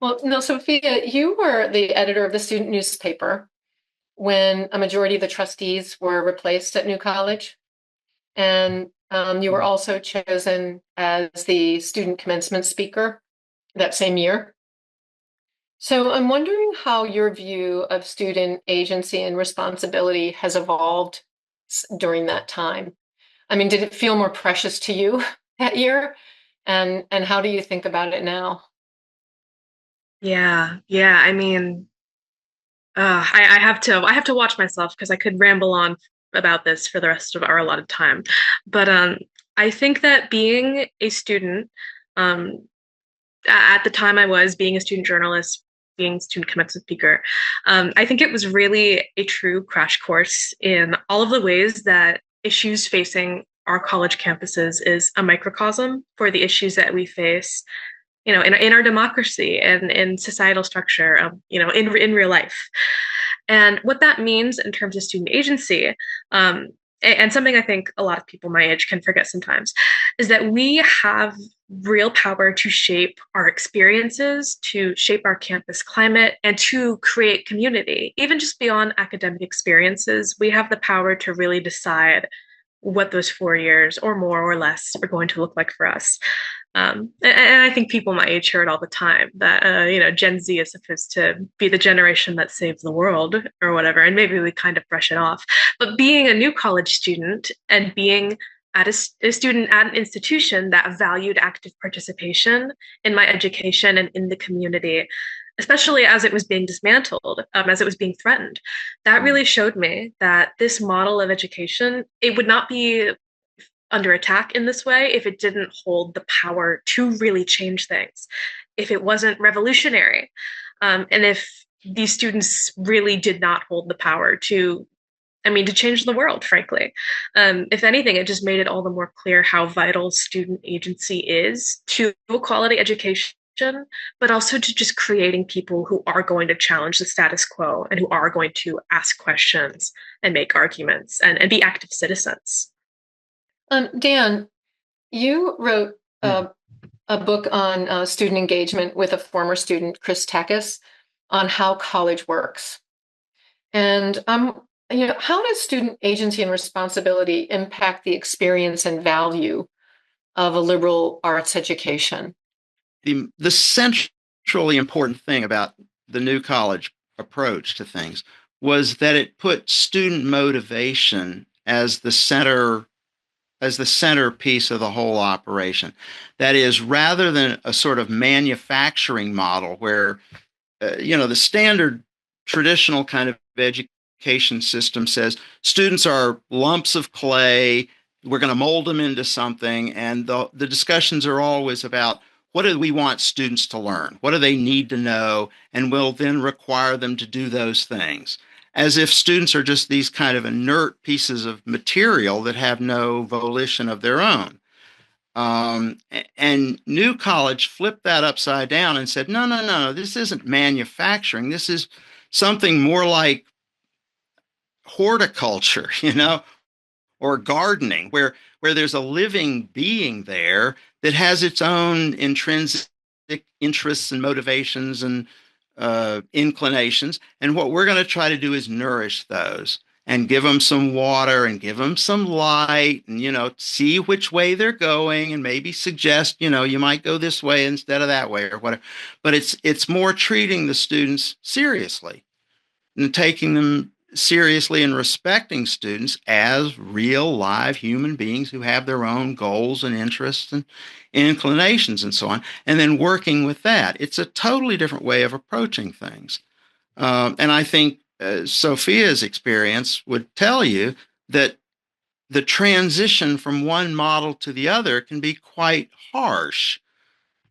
Well, no, Sophia, you were the editor of the student newspaper when a majority of the trustees were replaced at New College. And you were also chosen as the student commencement speaker that same year. So I'm wondering how your view of student agency and responsibility has evolved during that time. I mean, did it feel more precious to you that year? And how do you think about it now? Yeah. Yeah. I mean, I have to watch myself because I could ramble on about this for the rest of our allotted time. But I think that being a student, um, at the time I was being a student journalist, being student commencement speaker, I think it was really a true crash course in all of the ways that issues facing our college campuses is a microcosm for the issues that we face, in our democracy and in societal structure, in real life. And what that means in terms of student agency, and something I think a lot of people my age can forget sometimes, is that we have real power to shape our experiences, to shape our campus climate, and to create community. Even just beyond academic experiences, we have the power to really decide what those 4 years or more or less are going to look like for us. And I think people my age hear it all the time that, Gen Z is supposed to be the generation that saves the world or whatever. And maybe we kind of brush it off. But being a new college student and being a student at an institution that valued active participation in my education and in the community, especially as it was being dismantled, as it was being threatened, that really showed me that this model of education, it would not be under attack in this way if it didn't hold the power to really change things, if it wasn't revolutionary, and if these students really did not hold the power to change the world, frankly. If anything, it just made it all the more clear how vital student agency is to a quality education, but also to just creating people who are going to challenge the status quo and who are going to ask questions and make arguments and be active citizens. Dan, you wrote a book on student engagement with a former student, Chris Takis, on how college works. And how does student agency and responsibility impact the experience and value of a liberal arts education? The centrally important thing about the new college approach to things was that it put student motivation as the centerpiece of the whole operation. That is, rather than a sort of manufacturing model where, the standard traditional kind of education system says students are lumps of clay, we're going to mold them into something, and the discussions are always about what do we want students to learn? What do they need to know? And we'll then require them to do those things, as if students are just these kind of inert pieces of material that have no volition of their own. And New College flipped that upside down and said, no, no, no, this isn't manufacturing. This is something more like horticulture, or gardening, where there's a living being there that has its own intrinsic interests and motivations and inclinations. And what we're going to try to do is nourish those and give them some water and give them some light and, see which way they're going and maybe suggest, you might go this way instead of that way or whatever. But it's more treating the students seriously and taking them seriously and respecting students as real live human beings who have their own goals and interests and inclinations and so on, and then working with that. It's a totally different way of approaching things. And I think Sophia's experience would tell you that the transition from one model to the other can be quite harsh.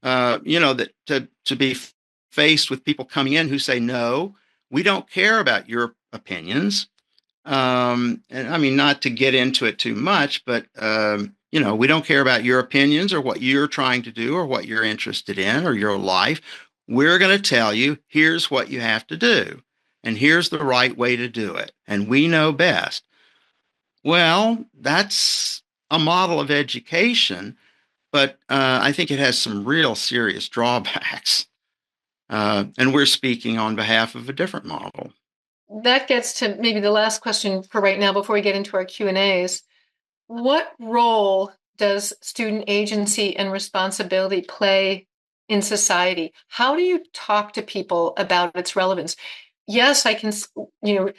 That to be faced with people coming in who say, no, we don't care about your opinions. And I mean, not to get into it too much, but, we don't care about your opinions or what you're trying to do or what you're interested in or your life. We're going to tell you, here's what you have to do. And here's the right way to do it. And we know best. Well, that's a model of education, but I think it has some real serious drawbacks. And we're speaking on behalf of a different model. That gets to maybe the last question for right now before we get into our Q&As. What role does student agency and responsibility play in society? How do you talk to people about its relevance? Yes, I can,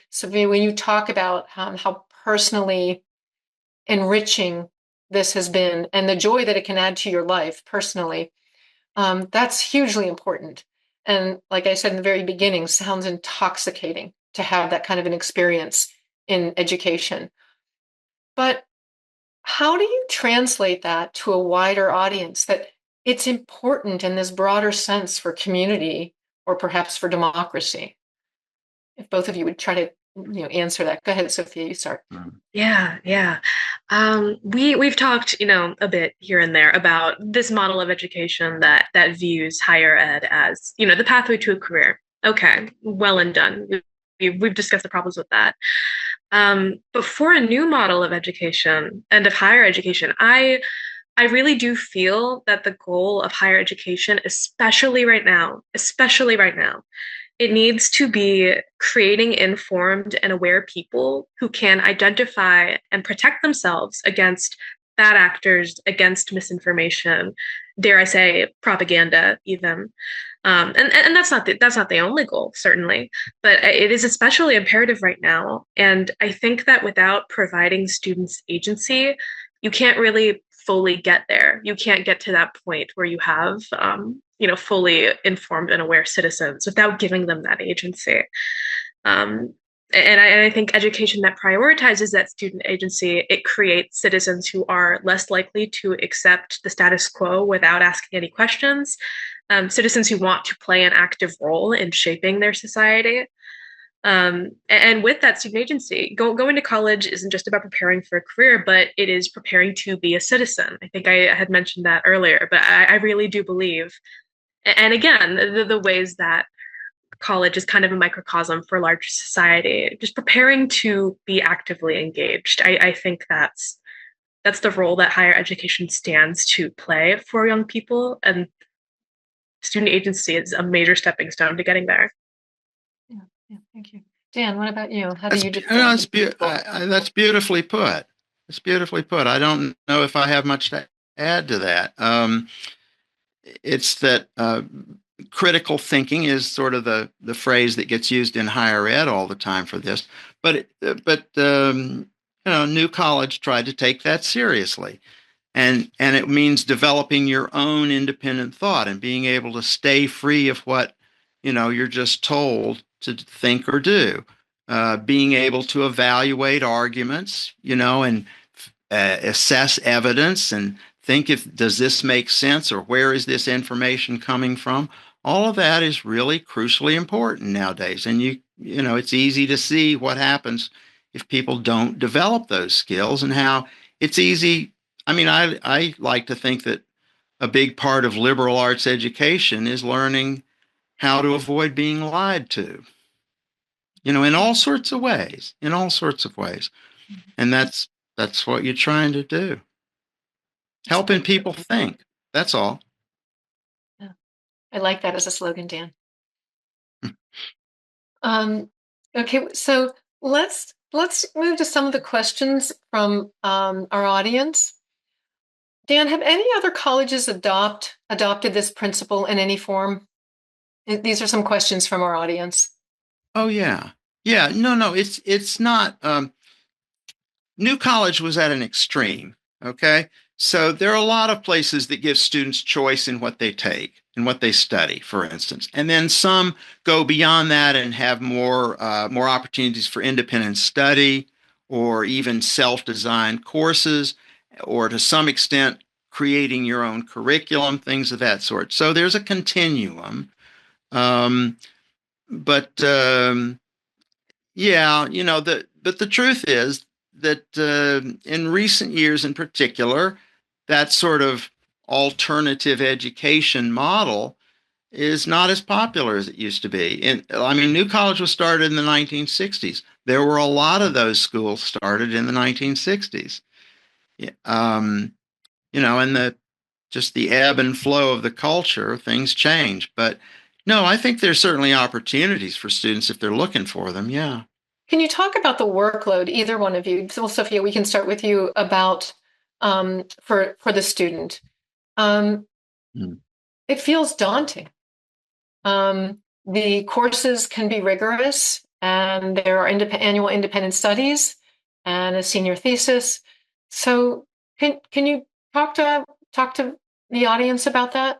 Sophia, when you talk about how personally enriching this has been and the joy that it can add to your life personally, that's hugely important. And like I said in the very beginning, sounds intoxicating to have that kind of an experience in education. But how do you translate that to a wider audience that it's important in this broader sense for community or perhaps for democracy? If both of you would try to answer that. Go ahead, Sophia, you start. Yeah. We've talked, a bit here and there about this model of education that views higher ed as, the pathway to a career. Okay, well and done. We've discussed the problems with that. But for a new model of education and of higher education, I really do feel that the goal of higher education, especially right now, it needs to be creating informed and aware people who can identify and protect themselves against bad actors, against misinformation, dare I say, propaganda, even. And that's not the only goal, certainly, but it is especially imperative right now. And I think that without providing students agency, you can't really fully get there. You can't get to that point where you have fully informed and aware citizens without giving them that agency. And I think education that prioritizes that student agency, it creates citizens who are less likely to accept the status quo without asking any questions, citizens who want to play an active role in shaping their society. And with that student agency, going to college isn't just about preparing for a career, but it is preparing to be a citizen. I think I had mentioned that earlier, but I really do believe, and again, the ways that college is kind of a microcosm for larger society, just preparing to be actively engaged. I think that's the role that higher education stands to play for young people, and student agency is a major stepping stone to getting there. Yeah, thank you. Dan, what about you? How do you that's beautifully put. It's beautifully put. I don't know if I have much to add to that. It's that critical thinking is sort of the phrase that gets used in higher ed all the time for this. But New College tried to take that seriously. And it means developing your own independent thought and being able to stay free of what, you're just told to think or do. Being able to evaluate arguments, and assess evidence and think does this make sense or where is this information coming from? All of that is really crucially important nowadays. And it's easy to see what happens if people don't develop those skills and how it's easy. I mean, I like to think that a big part of liberal arts education is learning how to avoid being lied to, in all sorts of ways, And that's what you're trying to do. Helping people think. That's all. Yeah. I like that as a slogan, Dan. Okay, so let's move to some of the questions from our audience. Dan, have any other colleges adopted this principle in any form? These are some questions from our audience. Oh yeah. No, it's not. New College was at an extreme. Okay. So there are a lot of places that give students choice in what they take and what they study, for instance. And then some go beyond that and have more opportunities for independent study or even self-designed courses, or to some extent creating your own curriculum, things of that sort. So there's a continuum. Um, but yeah, but the truth is that in recent years, in particular, that sort of alternative education model is not as popular as it used to be. And I mean, New College was started in the 1960s. There were a lot of those schools started in the 1960s. Yeah, and just the ebb and flow of the culture, things change. But no, I think there's certainly opportunities for students if they're looking for them. Yeah. Can you talk about the workload, either one of you? So, Sophia, we can start with you about for the student. Um, Mm. it feels daunting. The courses can be rigorous, and there are annual independent studies and a senior thesis. So, can you talk to the audience about that?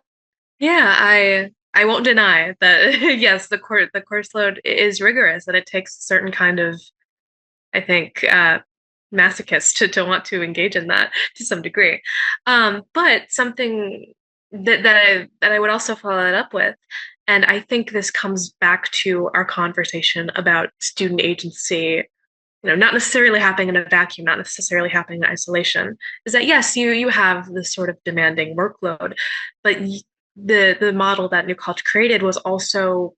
Yeah, I won't deny that yes, the course load is rigorous and it takes a certain kind of, I think, masochist to want to engage in that to some degree. But something that I would also follow that up with, and I think this comes back to our conversation about student agency, not necessarily happening in a vacuum, not necessarily happening in isolation, is that yes, you have this sort of demanding workload, but the model that New College created was also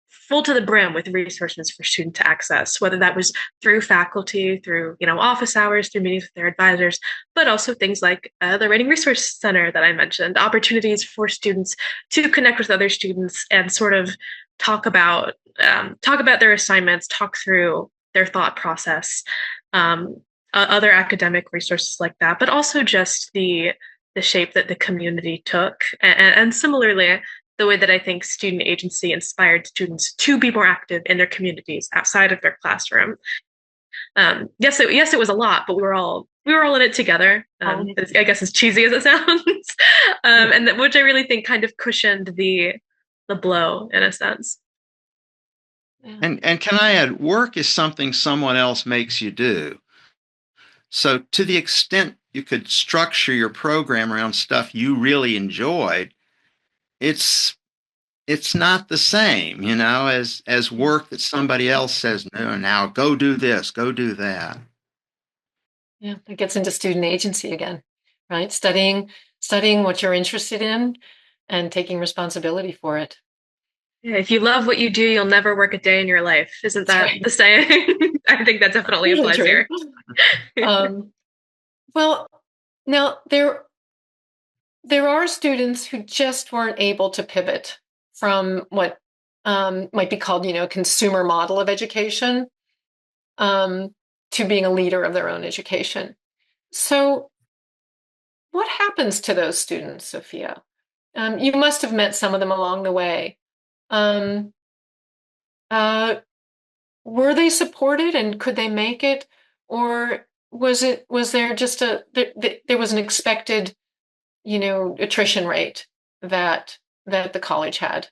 full to the brim with resources for student to access, whether that was through faculty, through office hours, through meetings with their advisors, but also things like the Writing Resource Center that I mentioned, opportunities for students to connect with other students and sort of talk about their assignments, talk through their thought process, other academic resources like that, but also just the shape that the community took, and similarly the way that I think student agency inspired students to be more active in their communities outside of their classroom. Yes, it was a lot, but we were all in it together. I guess as cheesy as it sounds, which I really think kind of cushioned the blow in a sense. And can I add, work is something someone else makes you do. So to the extent you could structure your program around stuff you really enjoyed, it's it's not the same, as work that somebody else says, no, now go do this, go do that. Yeah, it gets into student agency again, right? Studying what you're interested in and taking responsibility for it. Yeah, if you love what you do, you'll never work a day in your life. Isn't That's that right. the saying? I think that definitely Really applies true. here. Um, well, now there are students who just weren't able to pivot from what might be called, consumer model of education, to being a leader of their own education. So, what happens to those students, Sophia? You must have met some of them along the way. Um, uh, were they supported, and could they make it, or was there just there was an expected, attrition rate that the college had?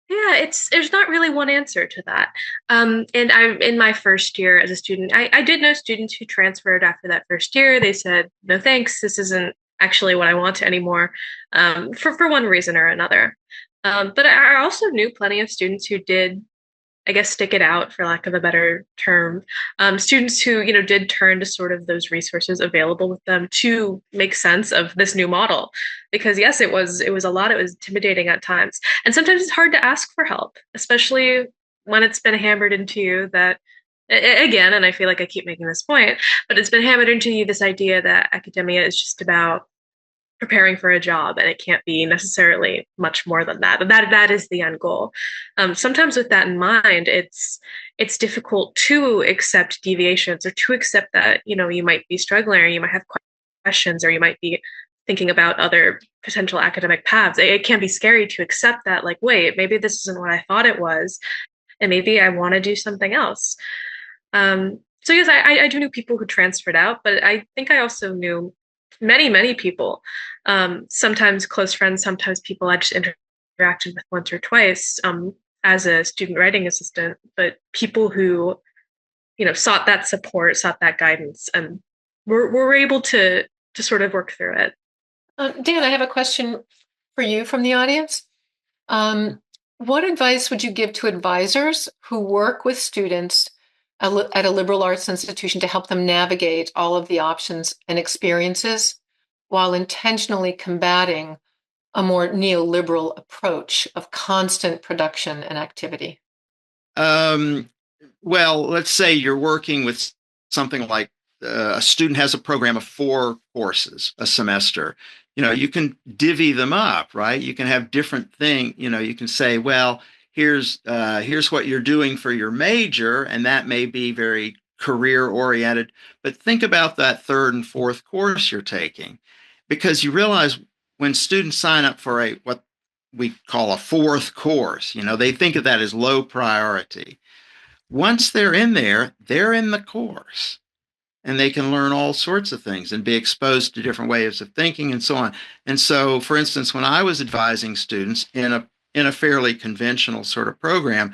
Yeah, there's not really one answer to that. And I'm in my first year as a student. I did know students who transferred after that first year. They said, no thanks, this isn't actually what I want anymore, for one reason or another. But I also knew plenty of students who did, I guess, stick it out, for lack of a better term. Students who, did turn to sort of those resources available with them to make sense of this new model. Because yes, it was a lot. It was intimidating at times, and sometimes it's hard to ask for help, especially when it's been hammered into you that, again, and I feel like I keep making this point, but it's been hammered into you this idea that academia is just about preparing for a job, and it can't be necessarily much more than that, but that is the end goal. Sometimes with that in mind, it's difficult to accept deviations, or to accept that you might be struggling, or you might have questions, or you might be thinking about other potential academic paths. It can be scary to accept that, like, wait, maybe this isn't what I thought it was, and maybe I want to do something else. So yes, I do know people who transferred out, but I think I also knew many people, sometimes close friends, sometimes people I just interacted with once or twice, as a student writing assistant, but people who sought that support, sought that guidance, and were able to sort of work through it. Dan, I have a question for you from the audience. What advice would you give to advisors who work with students at a liberal arts institution to help them navigate all of the options and experiences while intentionally combating a more neoliberal approach of constant production and activity? Well, let's say you're working with something like a student has a program of 4 courses a semester. You can divvy them up, right? You can have different things. You can say, well, here's what you're doing for your major, and that may be very career oriented. But think about that third and fourth course you're taking, because you realize when students sign up for what we call a fourth course, they think of that as low priority. Once they're in there, they're in the course and they can learn all sorts of things and be exposed to different ways of thinking and so on. And so, for instance, when I was advising students in a fairly conventional sort of program,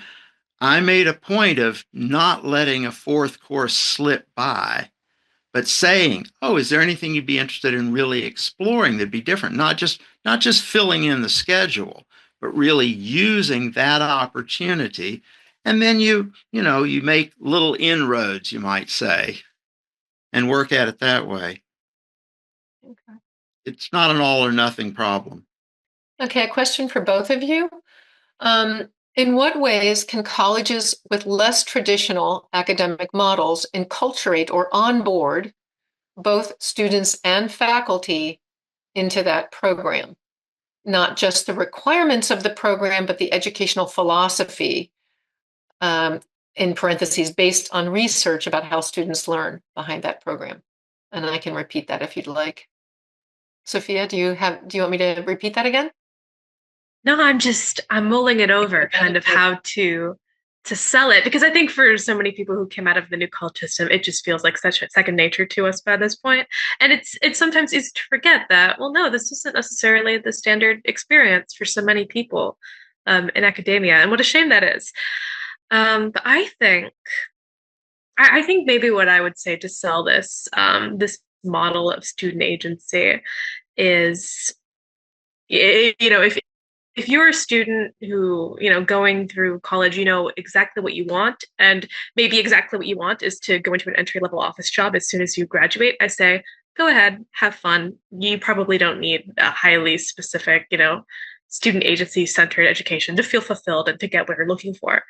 I made a point of not letting a fourth course slip by, but saying, "Oh, is there anything you'd be interested in really exploring that'd be different? Not just filling in the schedule, but really using that opportunity." And then you make little inroads, you might say, and work at it that way. Okay. It's not an all or nothing problem. Okay, a question for both of you. In what ways can colleges with less traditional academic models enculturate or onboard both students and faculty into that program? Not just the requirements of the program, but the educational philosophy, in parentheses, based on research about how students learn behind that program. And I can repeat that if you'd like. Sophia, do you want me to repeat that again? No, I'm mulling it over kind of how to sell it, because I think for so many people who came out of the new college system, it just feels like such a second nature to us by this point. And it's sometimes easy to forget that, well, no, this isn't necessarily the standard experience for so many people in academia. And what a shame that is. But I think maybe what I would say to sell this model of student agency is, if you're a student who, going through college, you know exactly what you want, and maybe exactly what you want is to go into an entry level office job as soon as you graduate, I say, go ahead, have fun. You probably don't need a highly specific, student agency centered education to feel fulfilled and to get what you're looking for.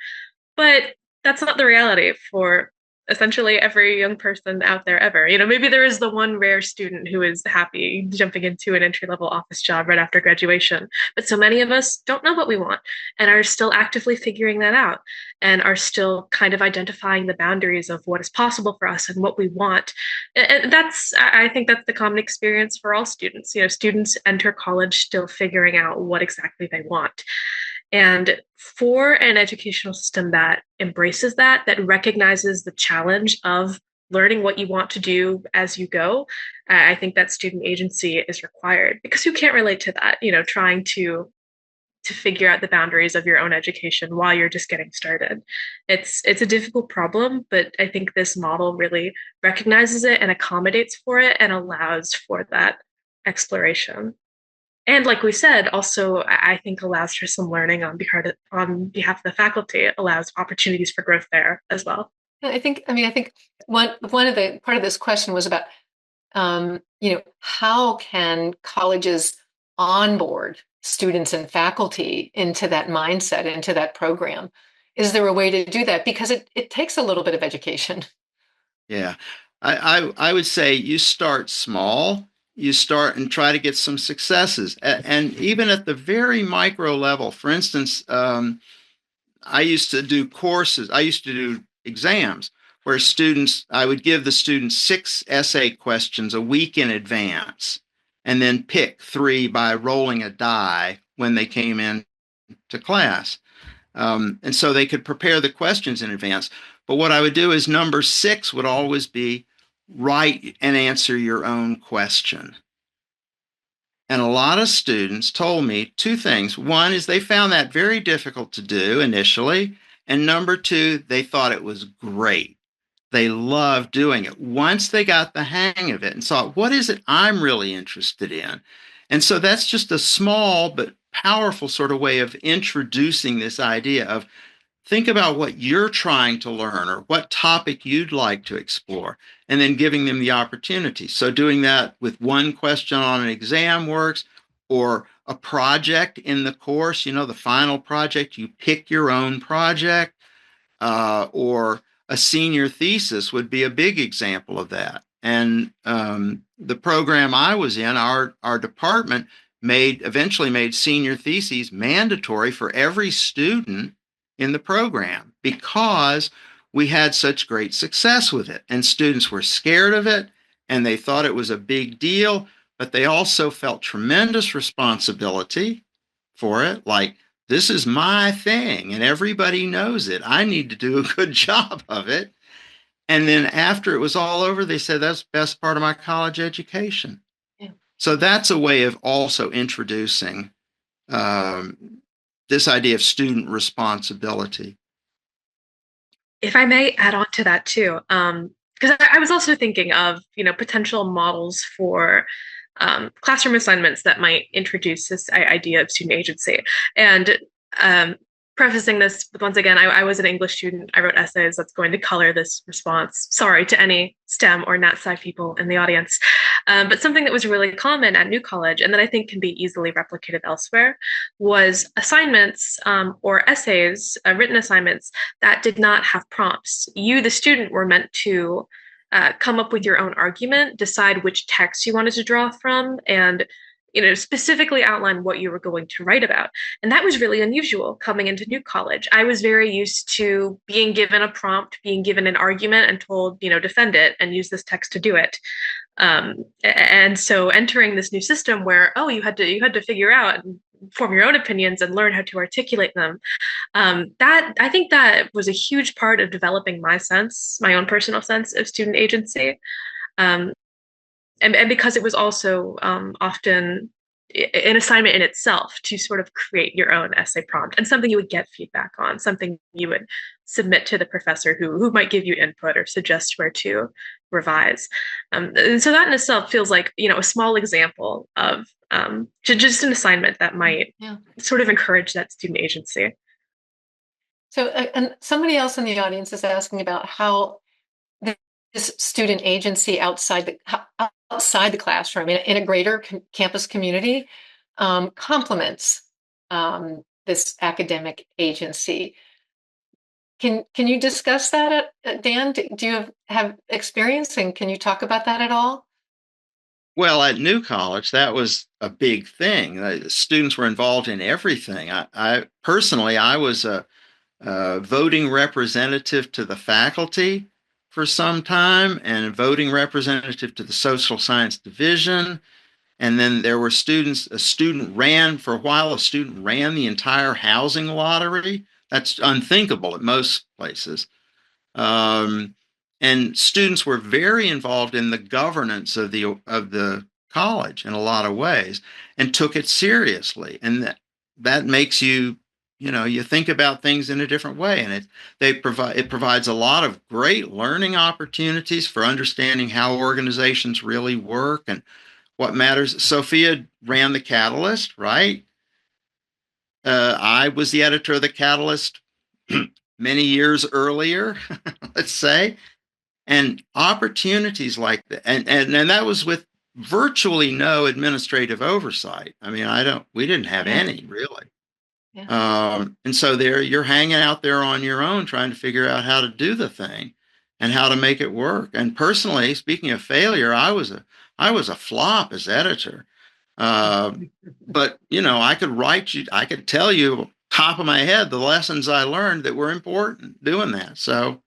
But that's not the reality for essentially every young person out there ever. Maybe there is the one rare student who is happy jumping into an entry level office job right after graduation. But so many of us don't know what we want and are still actively figuring that out and are still kind of identifying the boundaries of what is possible for us and what we want. And I think that's the common experience for all students. Students enter college still figuring out what exactly they want. And for an educational system that embraces that recognizes the challenge of learning what you want to do as you go, I think that student agency is required, because you can't relate to that, trying to figure out the boundaries of your own education while you're just getting started. It's a difficult problem, but I think this model really recognizes it and accommodates for it and allows for that exploration. And like we said, also I think allows for some learning on behalf of the faculty. It allows opportunities for growth there as well. I think one of the part of this question was about, how can colleges onboard students and faculty into that mindset, into that program? Is there a way to do that? Because it takes a little bit of education. Yeah. I would say you start small, you start and try to get some successes. And even at the very micro level, for instance, I used to do courses, I used to do exams where I would give the students 6 essay questions a week in advance and then pick 3 by rolling a die when they came in to class. And so they could prepare the questions in advance. But what I would do is number 6 would always be write and answer your own question. And a lot of students told me 2 things. One is they found that very difficult to do initially. And number 2, they thought it was great. They loved doing it once they got the hang of it and saw, what is it I'm really interested in? And so that's just a small but powerful sort of way of introducing this idea of think about what you're trying to learn or what topic you'd like to explore, and then giving them the opportunity. So doing that with one question on an exam works, or a project in the course, the final project, you pick your own project, or a senior thesis would be a big example of that. And the program I was in, our department eventually made senior theses mandatory for every student in the program because we had such great success with it. And students were scared of it and they thought it was a big deal, but they also felt tremendous responsibility for it. Like, this is my thing and everybody knows it. I need to do a good job of it. And then after it was all over, they said, that's the best part of my college education. Yeah. So that's a way of also introducing this idea of student responsibility. If I may add on to that too, because I was also thinking of, potential models for classroom assignments that might introduce this idea of student agency. And prefacing this with, once again, I was an English student. I wrote essays that's going to color this response. Sorry to any STEM or Nat Sci people in the audience. But something that was really common at New College, and that I think can be easily replicated elsewhere, was assignments or essays, written assignments that did not have prompts. You, the student, were meant to come up with your own argument, decide which text you wanted to draw from, and specifically outline what you were going to write about. And that was really unusual coming into New College. I was very used to being given a prompt, being given an argument and told, defend it and use this text to do it. And so entering this new system where, you had to figure out and form your own opinions and learn how to articulate them. That, I think, that was a huge part of developing my own personal sense of student agency. And because it was also often an assignment in itself to sort of create your own essay prompt, and something you would get feedback on, something you would submit to the professor who might give you input or suggest where to revise. And so that in itself feels like, a small example of just an assignment that might sort of encourage that student agency. So, and somebody else in the audience is asking about how this student agency outside the classroom in a greater campus community complements this academic agency. Can you discuss that, Dan? Do you have experience, and can you talk about that at all? Well, at New College, that was a big thing. Students were involved in everything. I personally, I was a voting representative to the faculty for some time, and a voting representative to the social science division. And then there were a student ran the entire housing lottery. That's unthinkable at most places. And students were very involved in the governance of the college in a lot of ways, and took it seriously. And that makes you think about things in a different way. And it provides a lot of great learning opportunities for understanding how organizations really work and what matters. Sophia ran the Catalyst, right? I was the editor of the Catalyst many years earlier, let's say. And opportunities like that, and that was with virtually no administrative oversight. I mean, we didn't have any really. Yeah. And so you're hanging out there on your own, trying to figure out how to do the thing and how to make it work. And personally, speaking of failure, I was a flop as editor. But I could tell you top of my head the lessons I learned that were important doing that. So,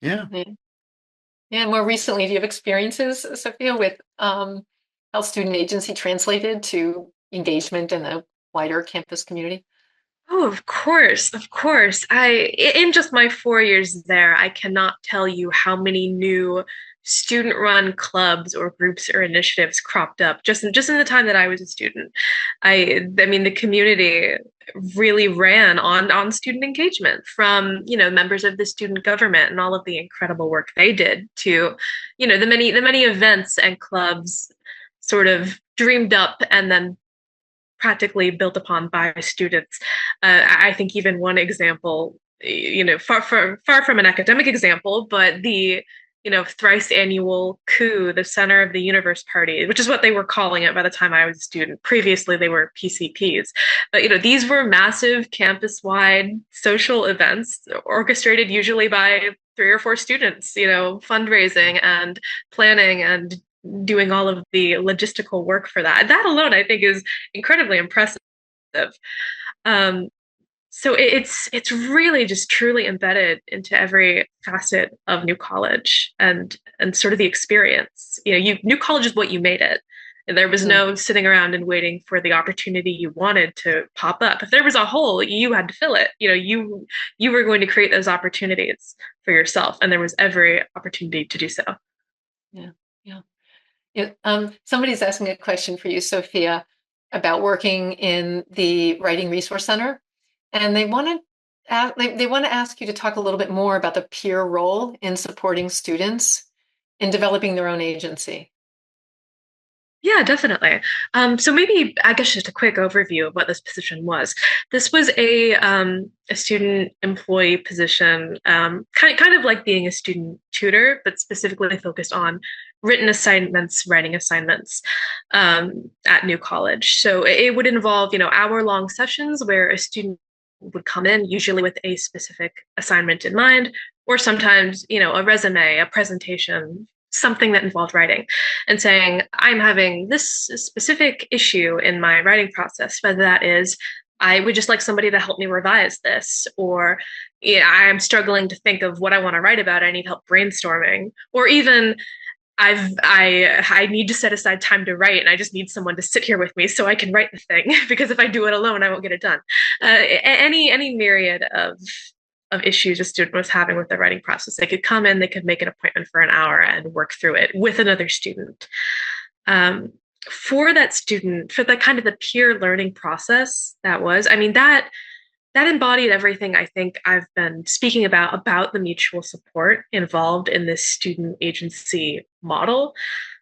yeah. Yeah, more recently, do you have experiences, Sophia, with how student agency translated to engagement in the wider campus community? Oh, of course, of course. In just my 4 years there, I cannot tell you how many new student-run clubs or groups or initiatives cropped up just in the time that I was a student. I mean, the community really ran on student engagement, from members of the student government and all of the incredible work they did, to the many events and clubs sort of dreamed up and then practically built upon by students. I think even one example, far from an academic example, but the thrice annual coup, the Center of the Universe Party, which is what they were calling it by the time I was a student. Previously, they were PCPs. But these were massive campus-wide social events orchestrated usually by 3 or 4 students, fundraising and planning and doing all of the logistical work for that. That alone, I think, is incredibly impressive. Um, so it's really just truly embedded into every facet of New College and sort of the experience. New College is what you made it. And there was no sitting around and waiting for the opportunity you wanted to pop up. If there was a hole, you had to fill it. You were going to create those opportunities for yourself, and there was every opportunity to do so. Yeah, yeah. Somebody's asking a question for you, Sophia, about working in the Writing Resource Center, and they want to ask you to talk a little bit more about the peer role in supporting students in developing their own agency. Yeah, definitely. So maybe I guess just a quick overview of what this position was. This was a student employee position, kind of like being a student tutor, but specifically focused on written assignments, writing assignments at New College. So it would involve, hour-long sessions where a student would come in, usually with a specific assignment in mind, or sometimes, a resume, a presentation, something that involved writing, and saying, I'm having this specific issue in my writing process, whether that is, I would just like somebody to help me revise this, or I'm struggling to think of what I want to write about. I need help brainstorming, or even I need to set aside time to write, and I just need someone to sit here with me so I can write the thing, because if I do it alone, I won't get it done. Any myriad of issues a student was having with the writing process, they could come in, they could make an appointment for an hour and work through it with another student. For that student, for the kind of the peer learning process that embodied everything I think I've been speaking about the mutual support involved in this student agency model.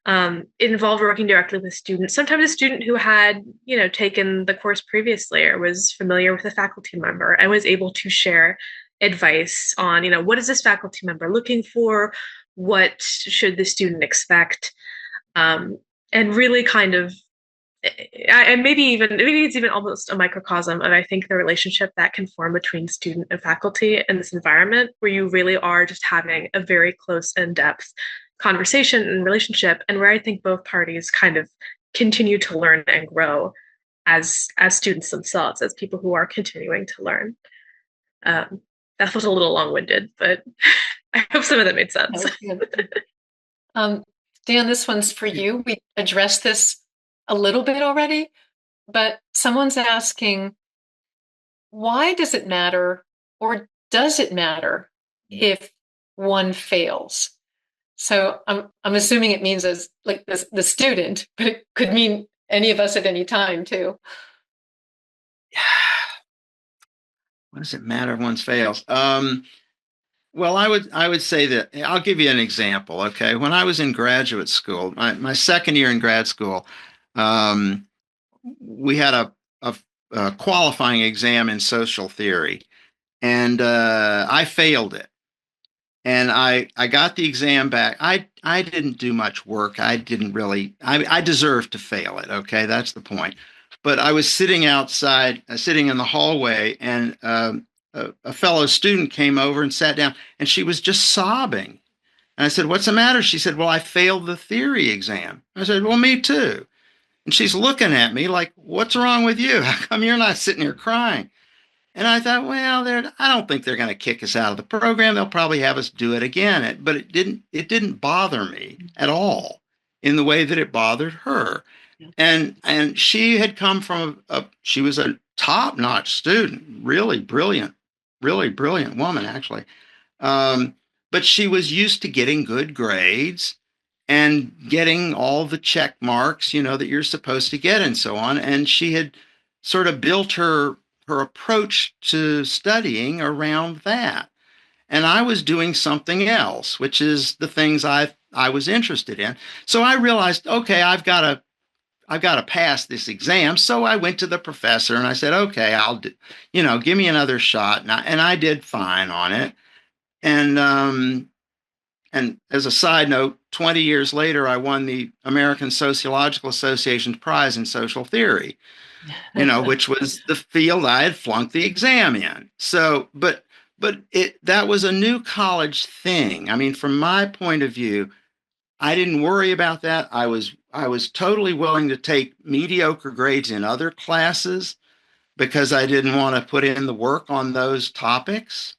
It involved working directly with students, sometimes a student who had, taken the course previously or was familiar with a faculty member and was able to share advice on, what is this faculty member looking for? What should the student expect? And really kind of, and maybe it's even almost a microcosm of, I think, the relationship that can form between student and faculty in this environment, where you really are just having a very close, in-depth conversation and relationship, and where I think both parties kind of continue to learn and grow as students themselves, as people who are continuing to learn. That was a little long-winded, but I hope some of that made sense. Dan, this one's for you. We addressed this a little bit already, but someone's asking, why does it matter, or does it matter if one fails? So I'm assuming it means as like the student, but it could mean any of us at any time too. What does it matter if one fails? Well, I would say that I'll give you an example. Okay, when I was in graduate school, my second year in grad school, we had a qualifying exam in social theory, and I failed it. And I got the exam back. I didn't do much work. I deserved to fail it. Okay, that's the point. But I was sitting outside, sitting in the hallway, and a fellow student came over and sat down, and she was just sobbing. And I said, "What's the matter?" She said, "Well, I failed the theory exam." I said, "Well, me too." And she's looking at me like, "What's wrong with you? How come you're not sitting here crying?" And I thought, well, I don't think they're going to kick us out of the program. They'll probably have us do it again. But it didn't bother me at all in the way that it bothered her. And she had come from she was a top-notch student, really brilliant woman, actually. But she was used to getting good grades and getting all the check marks, that you're supposed to get and so on. And she had sort of built her approach to studying around that. And I was doing something else, which is the things I was interested in. So I realized, okay, I've got I've got to pass this exam. So I went to the professor and I said, okay, I'll do, give me another shot. And I did fine on it. And as a side note, 20 years later, I won the American Sociological Association's prize in social theory, which was the field I had flunked the exam in. So, but that was a new college thing. I mean, from my point of view, I didn't worry about that. I was totally willing to take mediocre grades in other classes because I didn't want to put in the work on those topics.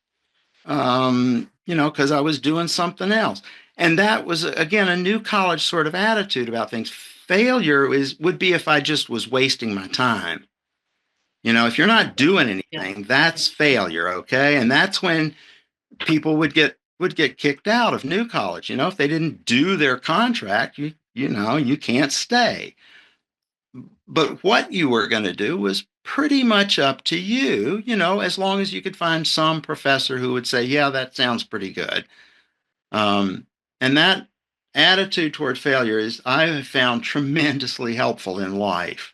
Because I was doing something else. And that was, again, a new college sort of attitude about things. Failure would be if I just was wasting my time. If you're not doing anything, that's failure, okay? And that's when people would get kicked out of new college. If they didn't do their contract, you can't stay. But what you were going to do was pretty much up to you, as long as you could find some professor who would say, yeah, that sounds pretty good. And that attitude toward failure I have found tremendously helpful in life.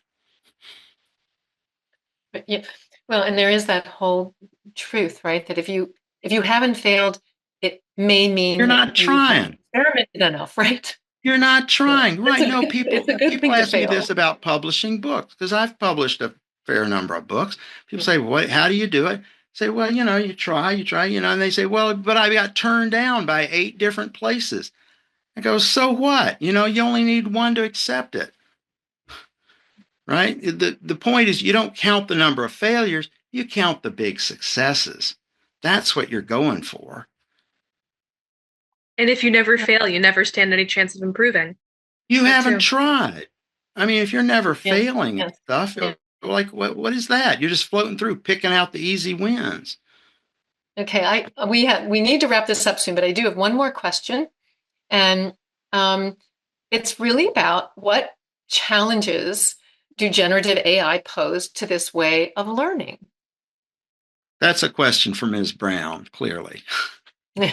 But yeah, well, and there is that whole truth, right? That if you haven't failed, it may mean you're that not trying. Experimented enough, right? You're not trying, right? No, it's a good people thing ask to me fail. this about publishing books because I've published a fair number of books. People say, "What? How do you do it?" I say, "Well, you try, and they say, "Well, but I got turned down by 8 different places." I go, "So what? You only need one to accept it." Right? The point is you don't count the number of failures, you count the big successes. That's what you're going for. And if you never fail, you never stand any chance of improving. You haven't tried. I mean, if you're never failing at stuff, like what is that? You're just floating through, picking out the easy wins. Okay, we need to wrap this up soon, but I do have one more question, and it's really about what challenges do generative AI pose to this way of learning? That's a question for Ms. Brown, clearly. This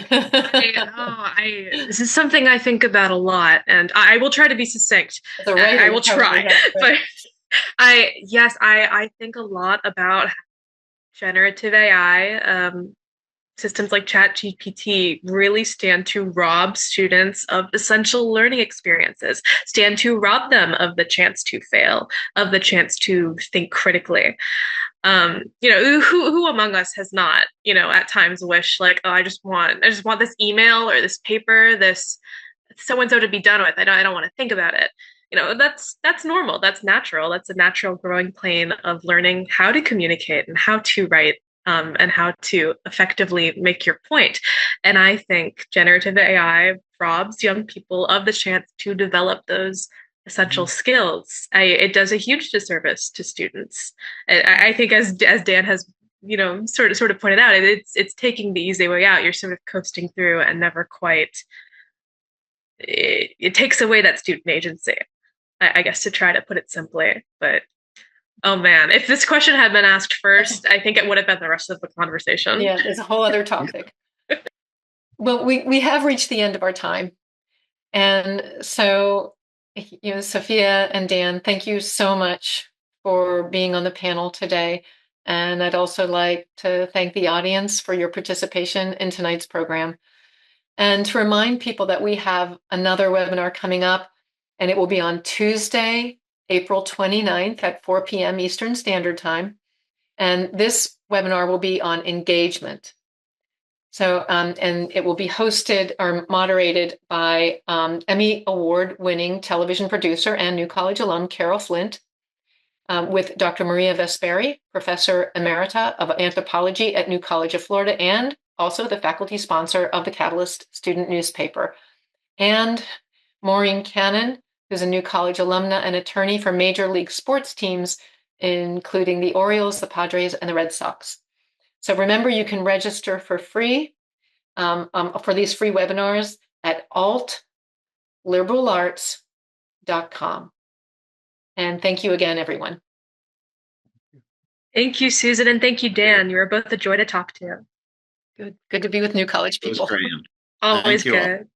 is something I think about a lot, and I will try to be succinct. I will try, but I think a lot about generative AI. Systems like ChatGPT really stand to rob students of essential learning experiences, stand to rob them of the chance to fail, of the chance to think critically. Who among us has not, at times wished like, oh, I just want this email or this paper, this so and so to be done with. I don't want to think about it. That's normal. That's natural. That's a natural growing plane of learning how to communicate and how to write, and how to effectively make your point. And I think generative AI robs young people of the chance to develop those essential skills. It does a huge disservice to students. I think, as Dan has sort of pointed out, it's taking the easy way out. You're sort of coasting through and never quite. It takes away that student agency, I guess, to try to put it simply. But oh man, if this question had been asked first, I think it would have been the rest of the conversation. Yeah, it's a whole other topic. Well, we have reached the end of our time. And so, Sophia and Dan, thank you so much for being on the panel today. And I'd also like to thank the audience for your participation in tonight's program. And to remind people that we have another webinar coming up, and it will be on Tuesday, April 29th at 4 p.m. Eastern Standard Time. And this webinar will be on engagement. So, and it will be hosted or moderated by Emmy Award-winning television producer and New College alum Carol Flint, with Dr. Maria Vesperi, Professor Emerita of Anthropology at New College of Florida, and also the faculty sponsor of the Catalyst student newspaper, and Maureen Cannon, who's a New College alumna and attorney for major league sports teams, including the Orioles, the Padres, and the Red Sox. So remember, you can register for free for these free webinars at altliberalarts.com. And thank you again, everyone. Thank you, Susan, and thank you, Dan. You were both a joy to talk to. Good to be with New College people. Always good.